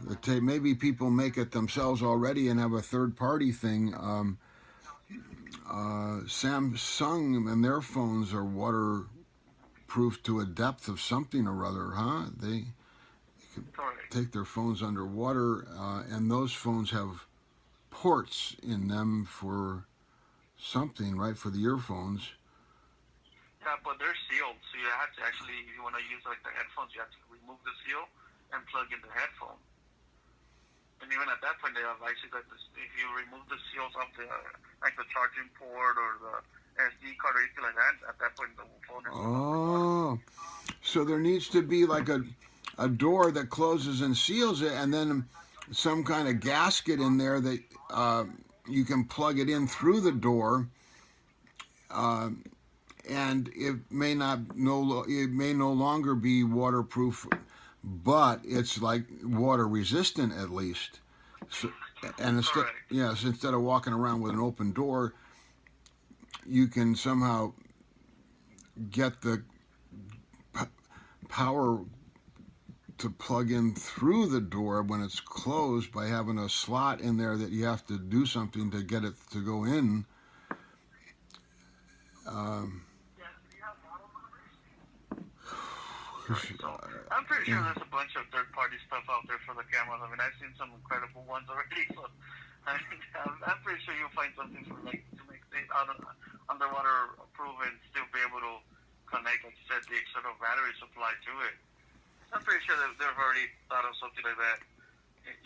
[SPEAKER 1] the tape. Maybe people make it themselves already and have a third-party thing. Samsung and their phones are waterproof to a depth of something or other, huh? They
[SPEAKER 4] Correct.
[SPEAKER 1] take their phones underwater, and those phones have ports in them for something, right? For the earphones.
[SPEAKER 4] Yeah, but they're sealed, so you have to actually, if you want to use like the headphones, you have to remove the seal and plug in the headphone. And even at that point, they advise you that if you remove the seals of the like the charging port or the SD card or anything like that, at that point the phone is
[SPEAKER 1] Oh, so there needs to be like a door that closes and seals it, and then some kind of gasket in there that you can plug it in through the door, and it may no longer be waterproof, but it's like water resistant at least. So, and instead of walking around with an open door, you can somehow get the power to plug in through the door when it's closed by having a slot in there that you have to do something to get it to go in.
[SPEAKER 4] So I'm pretty sure there's a bunch of third-party stuff out there for the cameras. I mean, I've seen some incredible ones already. So I'm pretty sure you'll find something for like to make it underwater proof and still be able to connect, like you said, the external battery supply to it. I'm pretty sure that they've already thought of something like that.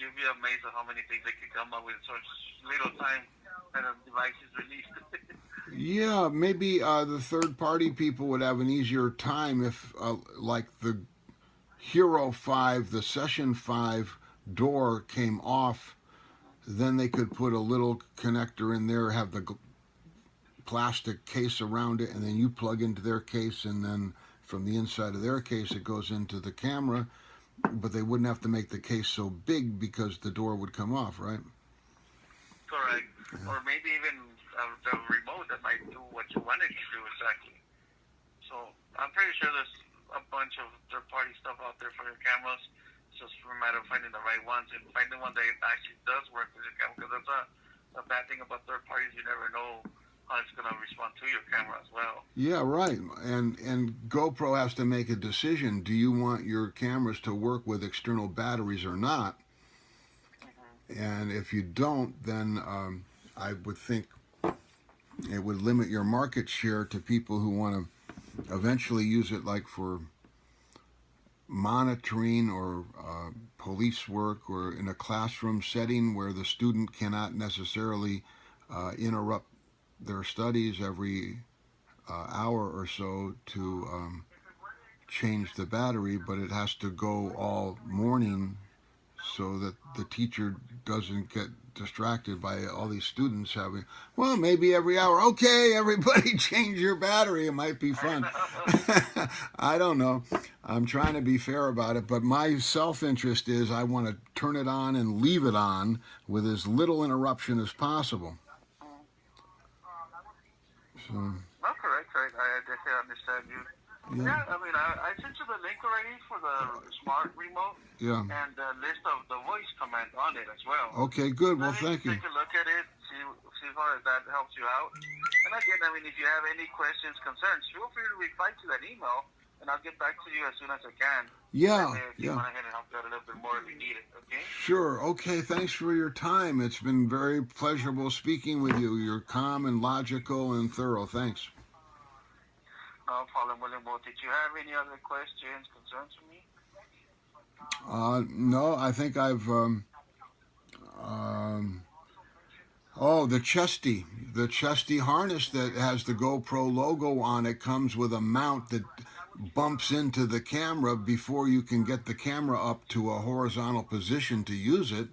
[SPEAKER 4] You'll be amazed at how many things they can come up with in such little time that a device is released.
[SPEAKER 1] Yeah, maybe the third-party people would have an easier time if, like the Hero 5, the Session 5 door came off, then they could put a little connector in there, have the plastic case around it, and then you plug into their case, and then from the inside of their case it goes into the camera. But they wouldn't have to make the case so big because the door would come off, right?
[SPEAKER 4] Correct. Or maybe even the remote that might do what you want it to do exactly. So I'm pretty sure there's a bunch of third-party stuff out there for your cameras. It's just a matter of finding the right ones and finding one that actually does work with your camera. Because that's a bad thing about third parties. You never know how it's going to respond to your camera as well.
[SPEAKER 1] Yeah, right. And GoPro has to make a decision. Do you want your cameras to work with external batteries or not? And if you don't, then I would think it would limit your market share to people who want to eventually use it like for monitoring or police work or in a classroom setting where the student cannot necessarily interrupt their studies every hour or so to change the battery, but it has to go all morning so that the teacher doesn't get distracted by all these students having, well, maybe every hour, okay, everybody change your battery, it might be fun. I don't know. I'm trying to be fair about it, but my self-interest is I want to turn it on and leave it on with as little interruption as possible. So,
[SPEAKER 4] No, correct. I definitely understand you. Yeah, I mean, I sent you the link already for the smart remote.
[SPEAKER 1] Yeah.
[SPEAKER 4] And the list of the voice command on it as well.
[SPEAKER 1] Okay, good. Well, thank you.
[SPEAKER 4] Take a look at it, see how that helps you out. And again, I mean, if you have any questions, concerns, feel free to reply to that email, and I'll get back to you as soon as I can.
[SPEAKER 1] Yeah,
[SPEAKER 4] and if you want to help you out a little bit more if you need it, okay?
[SPEAKER 1] Sure. Okay, thanks for your time. It's been very pleasurable speaking with you. You're calm and logical and thorough. Thanks.
[SPEAKER 4] No problem, William. Well, did you have any other questions, concerns for me?
[SPEAKER 1] No, I think I've. Oh, the Chesty harness that has the GoPro logo on it comes with a mount that bumps into the camera before you can get the camera up to a horizontal position to use it.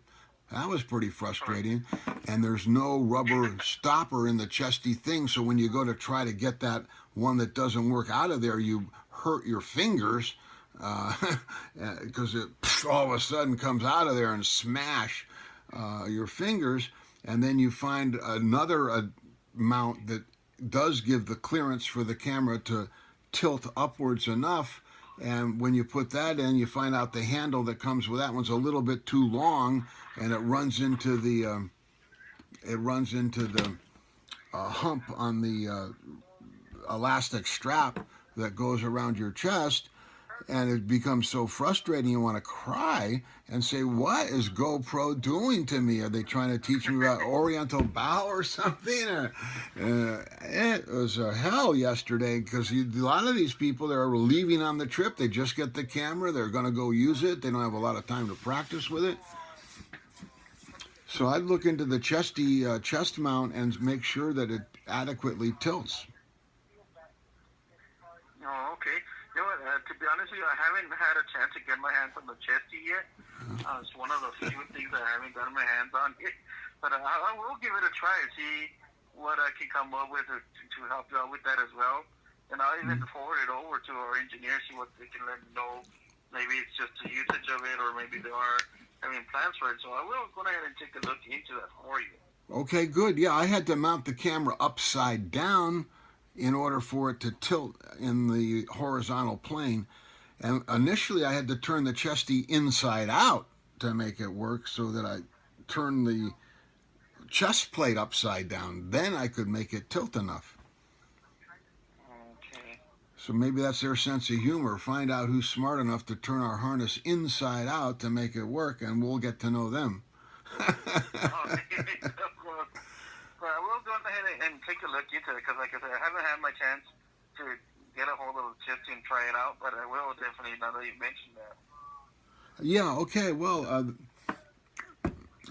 [SPEAKER 1] That was pretty frustrating. And there's no rubber stopper in the Chesty thing, so when you go to try to get that one that doesn't work out of there, you hurt your fingers because it all of a sudden comes out of there and smash your fingers. And then you find another mount that does give the clearance for the camera to tilt upwards enough. And when you put that in, you find out the handle that comes with that one's a little bit too long, and it runs into the hump on the elastic strap that goes around your chest, and it becomes so frustrating you want to cry and say, what is GoPro doing to me? Are they trying to teach me about Oriental bow or something? It was a hell yesterday because a lot of these people, they're leaving on the trip. They just get the camera. They're going to go use it. They don't have a lot of time to practice with it. So I'd look into the Chesty chest mount and make sure that it adequately tilts.
[SPEAKER 4] Oh, okay. You know what, to be honest with you, I haven't had a chance to get my hands on the Chesty yet. It's one of the few things I haven't gotten my hands on yet. But I will give it a try and see what I can come up with to help you out with that as well. And I'll even forward it over to our engineers, see what they can let me know. Maybe it's just the usage of it, or maybe they are having plans for it. So I will go ahead and take a look into that for you.
[SPEAKER 1] Okay, good. Yeah, I had to mount the camera upside down in order for it to tilt in the horizontal plane. And initially I had to turn the Chesty inside out to make it work, so that I turned the chest plate upside down. Then I could make it tilt enough.
[SPEAKER 4] Okay.
[SPEAKER 1] So maybe that's their sense of humor. Find out who's smart enough to turn our harness inside out to make it work, and we'll get to know them.
[SPEAKER 4] Well, I will go ahead and take a look into it, because like I said, I haven't had my chance to get a hold of the Chesty and try it out, but I will definitely, now that you mentioned that.
[SPEAKER 1] Yeah, okay, well,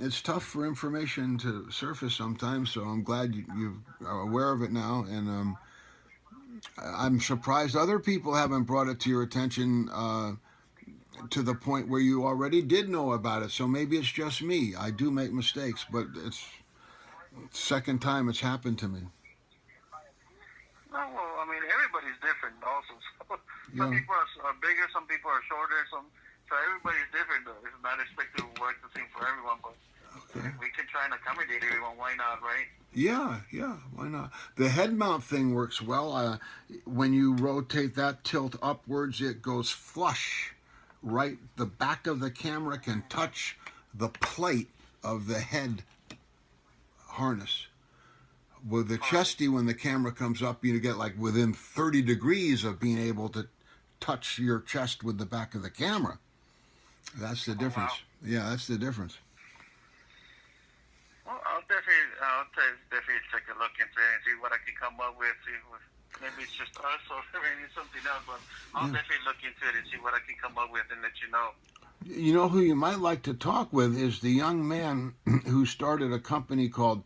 [SPEAKER 1] it's tough for information to surface sometimes, so I'm glad you are aware of it now, and I'm surprised other people haven't brought it to your attention to the point where you already did know about it. So maybe it's just me. I do make mistakes, but it's second time it's happened to me.
[SPEAKER 4] No, well, I mean, everybody's different also. So some
[SPEAKER 1] Yeah.
[SPEAKER 4] people are bigger, some people are shorter, so everybody's different. Though. It's not expected to work the same for everyone, but
[SPEAKER 1] Okay.
[SPEAKER 4] if we can try and accommodate everyone, why not, right?
[SPEAKER 1] Yeah, yeah, why not? The head mount thing works well. When you rotate that tilt upwards, it goes flush. Right, the back of the camera can touch the plate of the head harness. With the chesty, when the camera comes up, you get like within 30 degrees of being able to touch your chest with the back of the camera. That's the difference.
[SPEAKER 4] Wow.
[SPEAKER 1] Yeah, that's the difference.
[SPEAKER 4] Well, I'll definitely take a look into it and see what I can come up with. See if maybe it's just us or maybe it's something else, but I'll definitely look into it and see what I can come up with and let you know.
[SPEAKER 1] You know who you might like to talk with is the young man who started a company called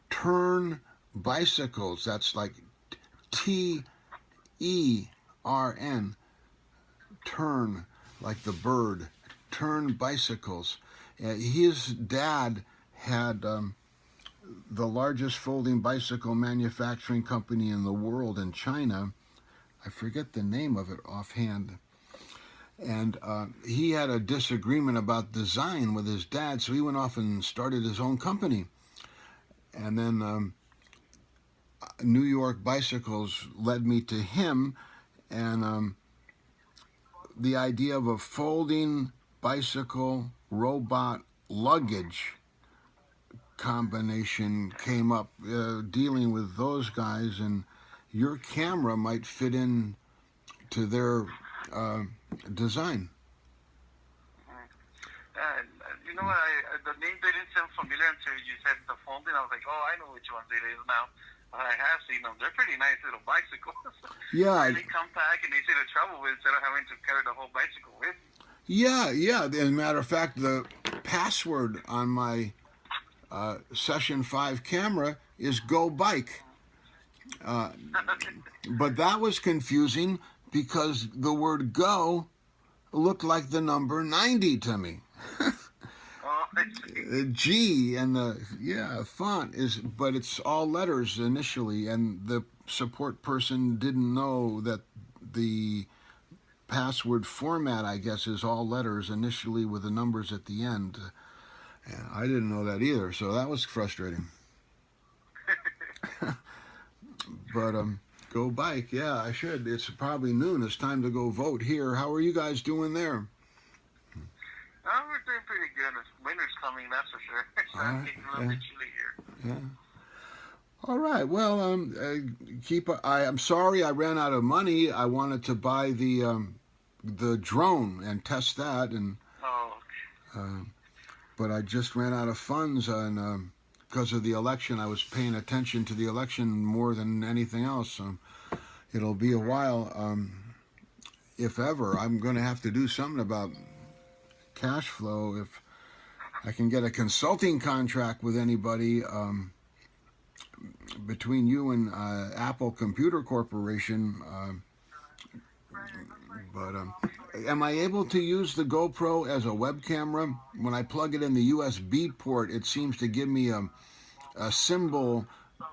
[SPEAKER 1] Turn Bicycles. That's like TERN. Turn, like the bird. Turn Bicycles. His dad had the largest folding bicycle manufacturing company in the world in China. I forget the name of it offhand. And he had a disagreement about design with his dad, so he went off and started his own company. And then New York Bicycles led me to him, and the idea of a folding bicycle robot luggage combination came up, dealing with those guys, and your camera might fit in to their design.
[SPEAKER 4] You know what? The name didn't sound familiar until you said the folding. I was like, oh, I know which ones it is now. I have seen them. They're pretty nice little bicycles.
[SPEAKER 1] Yeah.
[SPEAKER 4] Really compact and easy to travel with instead of having to carry the whole bicycle with you.
[SPEAKER 1] Yeah. As a matter of fact, the password on my Session 5 camera is Go Bike. But that was confusing because the word go looked like the number 90 to me. G and the font is, but it's all letters initially, and the support person didn't know that the password format, I guess, is all letters initially with the numbers at the end. I didn't know that either, so that was frustrating. But go bike, yeah, I should. It's probably noon. It's time to go vote here. How are you guys doing there?
[SPEAKER 4] We're doing pretty good. Winter's coming, that's for sure. So
[SPEAKER 1] All right,
[SPEAKER 4] it's a little bit chilly here.
[SPEAKER 1] Yeah. All right. Well, I'm sorry I ran out of money. I wanted to buy the drone and test that, and but I just ran out of funds, and because of the election, I was paying attention to the election more than anything else. So it'll be a while, if ever. I'm going to have to do something about cash flow. If I can get a consulting contract with anybody between you and Apple Computer Corporation, but am I able to use the GoPro as a web camera? When I plug it in the USB port, it seems to give me a symbol,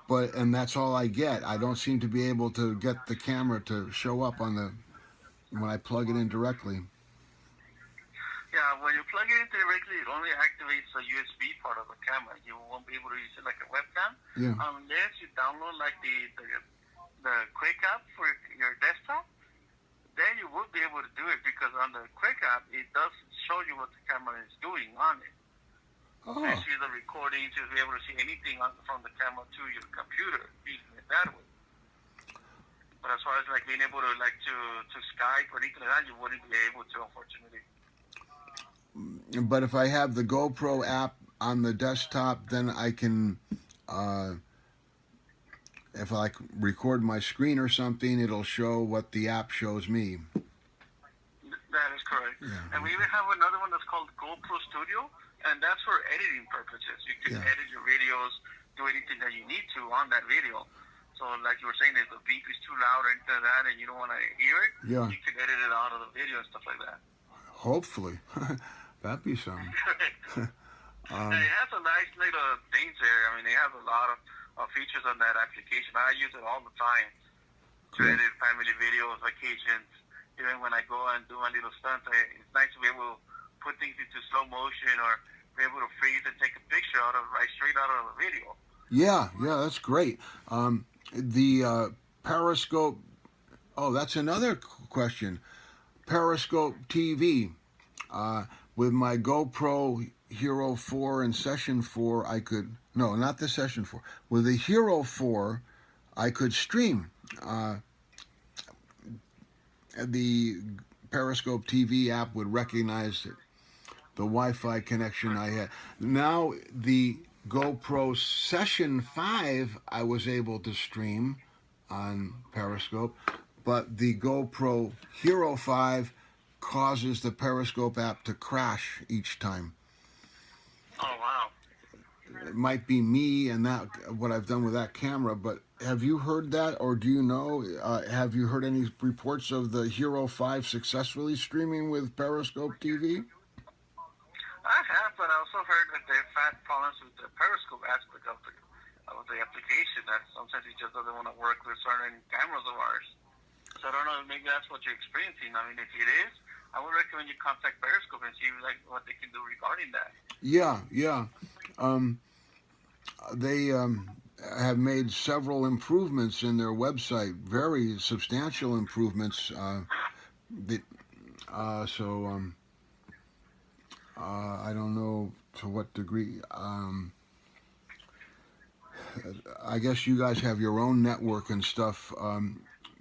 [SPEAKER 1] and that's all I get. I don't seem to be able to get the camera to show up when I plug it in directly.
[SPEAKER 4] Yeah, when you plug it in directly, it only activates the USB part of the camera. You won't be able to use it like a webcam.
[SPEAKER 1] Yeah.
[SPEAKER 4] Unless you download like the Quick app for your desktop, then you will be able to do it because on the Quick app, it does show you what the camera is doing on it.
[SPEAKER 1] Oh.
[SPEAKER 4] Especially the recording, to be able to see anything from the camera to your computer, using it that way. But as far as like being able to to Skype or anything like that, you wouldn't be able to, unfortunately.
[SPEAKER 1] But if I have the GoPro app on the desktop, then I can, if I record my screen or something, it'll show what the app shows me.
[SPEAKER 4] That is correct.
[SPEAKER 1] Yeah.
[SPEAKER 4] And we even have another one that's called GoPro Studio, and that's for editing purposes. You can edit your videos, do anything that you need to on that video. So like you were saying, if the beep is too loud or anything like that and you don't want to hear it, you can edit it out of the video and stuff like that.
[SPEAKER 1] Hopefully. That'd be something.
[SPEAKER 4] And it has a nice little things there. I mean, they have a lot of features on that application. I use it all the time to
[SPEAKER 1] Cool.
[SPEAKER 4] edit family videos, vacations. Even when I go and do my little stunts, it's nice to be able to put things into slow motion or be able to freeze and take a picture out of right straight out of the video.
[SPEAKER 1] Yeah, that's great. The Periscope. Oh, that's another question. Periscope TV. With my GoPro Hero 4 and Session 4, I could. No, not the Session 4. With the Hero 4, I could stream. The Periscope TV app would recognize the Wi-Fi connection I had. Now the GoPro Session 5 I was able to stream on Periscope, but the GoPro Hero 5 causes the Periscope app to crash each time.
[SPEAKER 4] Oh, wow.
[SPEAKER 1] It might be me and that what I've done with that camera, but have you heard that, or do you know? Have you heard any reports of the Hero 5 successfully streaming with Periscope TV?
[SPEAKER 4] I have, but I also heard that they've had problems with the Periscope aspect of the application, that sometimes it just doesn't want to work with certain cameras of ours. So I don't know, maybe that's what you're experiencing. I mean, if it is, I would recommend you contact Periscope and see what they can do regarding that.
[SPEAKER 1] Yeah. They have made several improvements in their website, very substantial improvements. I don't know to what degree. I guess you guys have your own network and stuff.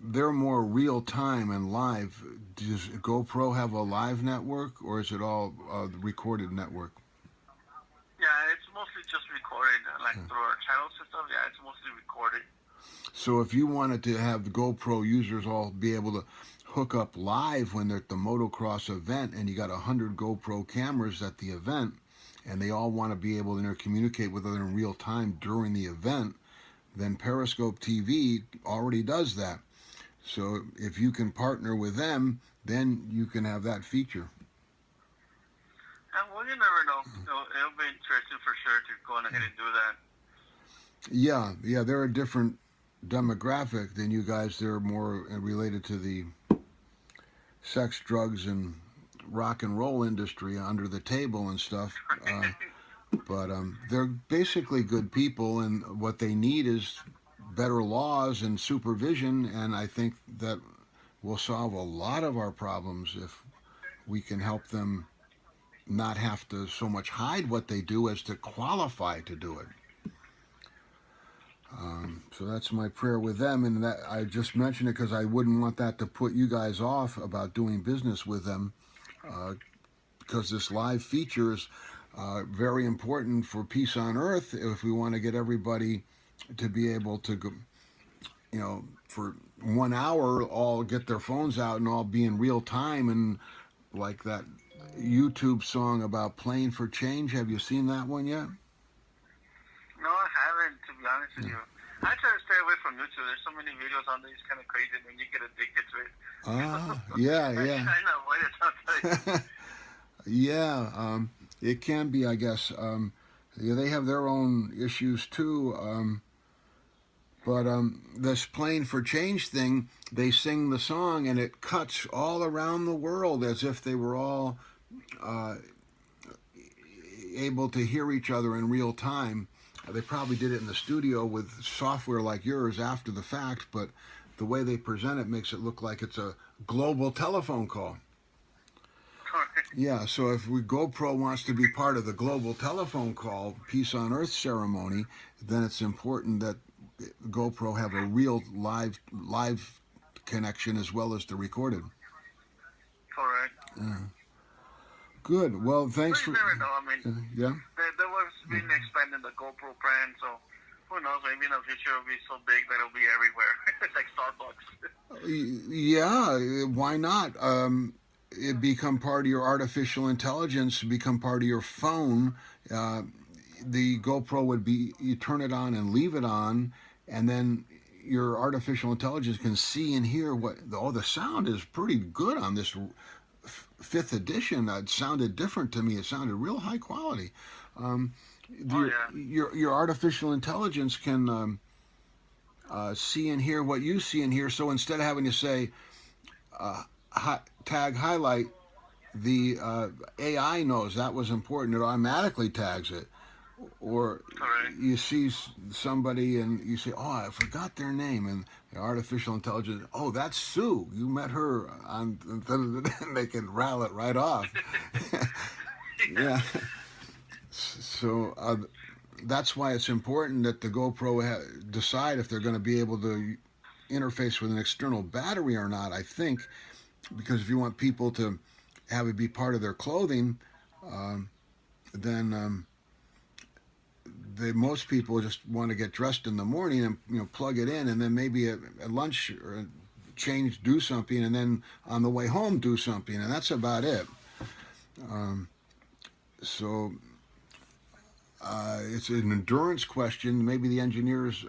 [SPEAKER 1] They're more real time and live. Does GoPro have a live network, or is it all recorded network?
[SPEAKER 4] Yeah, it's mostly just recorded, like through our channels and stuff. Yeah, it's mostly recorded.
[SPEAKER 1] So if you wanted to have the GoPro users all be able to hook up live when they're at the motocross event, and you got 100 GoPro cameras at the event, and they all want to be able to intercommunicate with other in real time during the event, then Periscope TV already does that. So if you can partner with them, then you can have that feature.
[SPEAKER 4] Well, you never know. It'll be interesting for sure to go on ahead and do that.
[SPEAKER 1] Yeah, they're a different demographic than you guys. They're more related to the sex, drugs, and rock and roll industry under the table and stuff. But they're basically good people, and what they need is better laws and supervision, and I think that will solve a lot of our problems if we can help them not have to so much hide what they do as to qualify to do it. So that's my prayer with them, and that I just mentioned it because I wouldn't want that to put you guys off about doing business with them, because this live feature is very important for peace on earth if we want to get everybody to be able to go, for 1 hour all get their phones out and all be in real time, and like that YouTube song about playing for change. Have you seen that one yet?
[SPEAKER 4] No, I haven't, to be honest with you. I try to stay away from YouTube. There's so many videos on there. It's kind of crazy when you get addicted to it.
[SPEAKER 1] Yeah.
[SPEAKER 4] I know what it sounds like.
[SPEAKER 1] Yeah, it can be, I guess. They have their own issues too. But this Playing for Change thing, they sing the song and it cuts all around the world as if they were all able to hear each other in real time. They probably did it in the studio with software like yours after the fact, but the way they present it makes it look like it's a global telephone call. Yeah, so if GoPro wants to be part of the global telephone call Peace on Earth ceremony, then it's important that GoPro have a real live connection as well as the recorded.
[SPEAKER 4] Correct.
[SPEAKER 1] Good. Well, thanks
[SPEAKER 4] But you
[SPEAKER 1] for.
[SPEAKER 4] never know. I mean,
[SPEAKER 1] Yeah.
[SPEAKER 4] there was been expanding the GoPro brand, so who knows? Maybe in the future it'll be so big that it'll be everywhere, like Starbucks.
[SPEAKER 1] Yeah. Why not? It become part of your artificial intelligence. Become part of your phone. The GoPro would be, you turn it on and leave it on, and then your artificial intelligence can see and hear what. The sound is pretty good on this fifth edition, it sounded different to me. It sounded real high quality. Your artificial intelligence can see and hear what you see and hear. So instead of having to say tag highlight, the AI knows that was important. It automatically tags it. Or you see somebody and you say, "Oh, I forgot their name," and the artificial intelligence, "Oh, that's Sue. You met her on," and they can rattle it right off. Yeah. So that's why it's important that the GoPro decide if they're going to be able to interface with an external battery or not. I think because if you want people to have it be part of their clothing, then most people just want to get dressed in the morning and plug it in, and then maybe at lunch or change, do something, and then on the way home do something, and that's about it. So it's an endurance question. Maybe the engineers,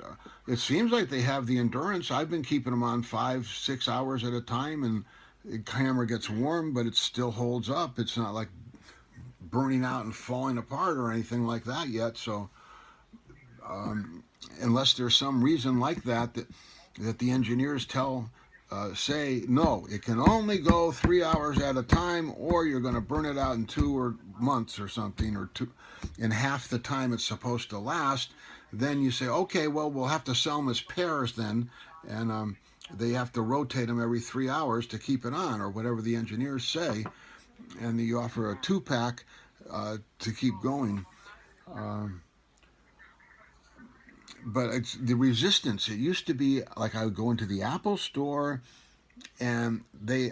[SPEAKER 1] it seems like they have the endurance. I've been keeping them on 5-6 hours at a time, and the camera gets warm, but it still holds up. It's not like burning out and falling apart or anything like that yet. So unless there's some reason like that the engineers say no, it can only go 3 hours at a time, or you're going to burn it out in 2 months or something, or in half the time it's supposed to last. Then you say, okay, well, we'll have to sell them as pairs then, and they have to rotate them every 3 hours to keep it on, or whatever the engineers say, and you offer a 2-pack to keep going. But it's the resistance. It used to be like I would go into the Apple store, and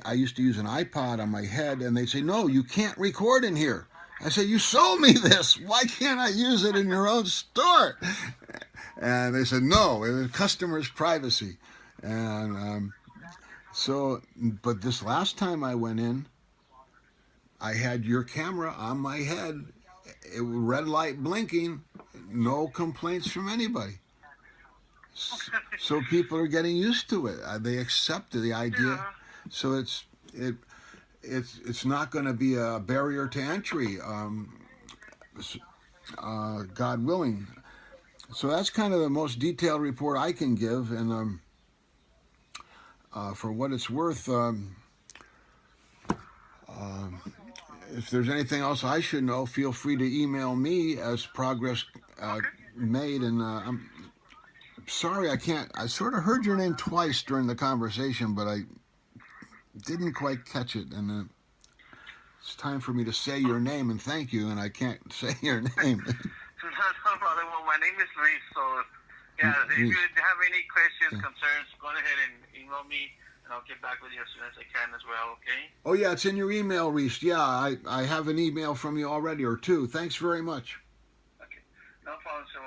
[SPEAKER 1] I used to use an iPod on my head, and they'd say, "No, you can't record in here." I said, "You sold me this. Why can't I use it in your own store?" And they said, "No, it was customers' privacy." And but this last time I went in, I had your camera on my head, red light blinking, no complaints from anybody. So people are getting used to it. They accept the idea.
[SPEAKER 4] Yeah.
[SPEAKER 1] So it's not going to be a barrier to entry, God willing. So that's kind of the most detailed report I can give. And for what it's worth, if there's anything else I should know, feel free to email me as progress made. And I'm sorry I can't. I sort of heard your name twice during the conversation, but I didn't quite catch it. And it's time for me to say your name and thank you, and I can't say your name.
[SPEAKER 4] No problem. Well, my name is Luis, so yeah, if you have any questions, concerns, go ahead and email me, and I'll get back with you as soon as I can as well, okay?
[SPEAKER 1] Oh, yeah, it's in your email, Reese. Yeah, I have an email from you already, or two. Thanks very much.
[SPEAKER 4] Okay, no problem. So,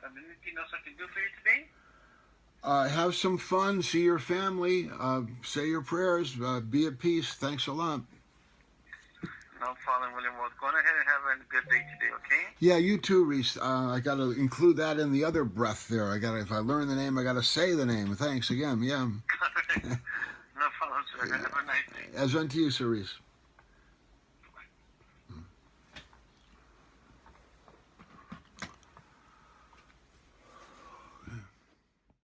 [SPEAKER 4] anything else I can do for you today?
[SPEAKER 1] Have some fun, see your family, say your prayers, be at peace. Thanks a lot.
[SPEAKER 4] No problem, William. Well, go ahead and have a good day today, okay?
[SPEAKER 1] Yeah, you too, Reese. I got to include that in the other breath there. If I learn the name, I got to say the name. Thanks again. Yeah.
[SPEAKER 4] No problem, sir. Have a nice day.
[SPEAKER 1] As unto you, Sir Reese.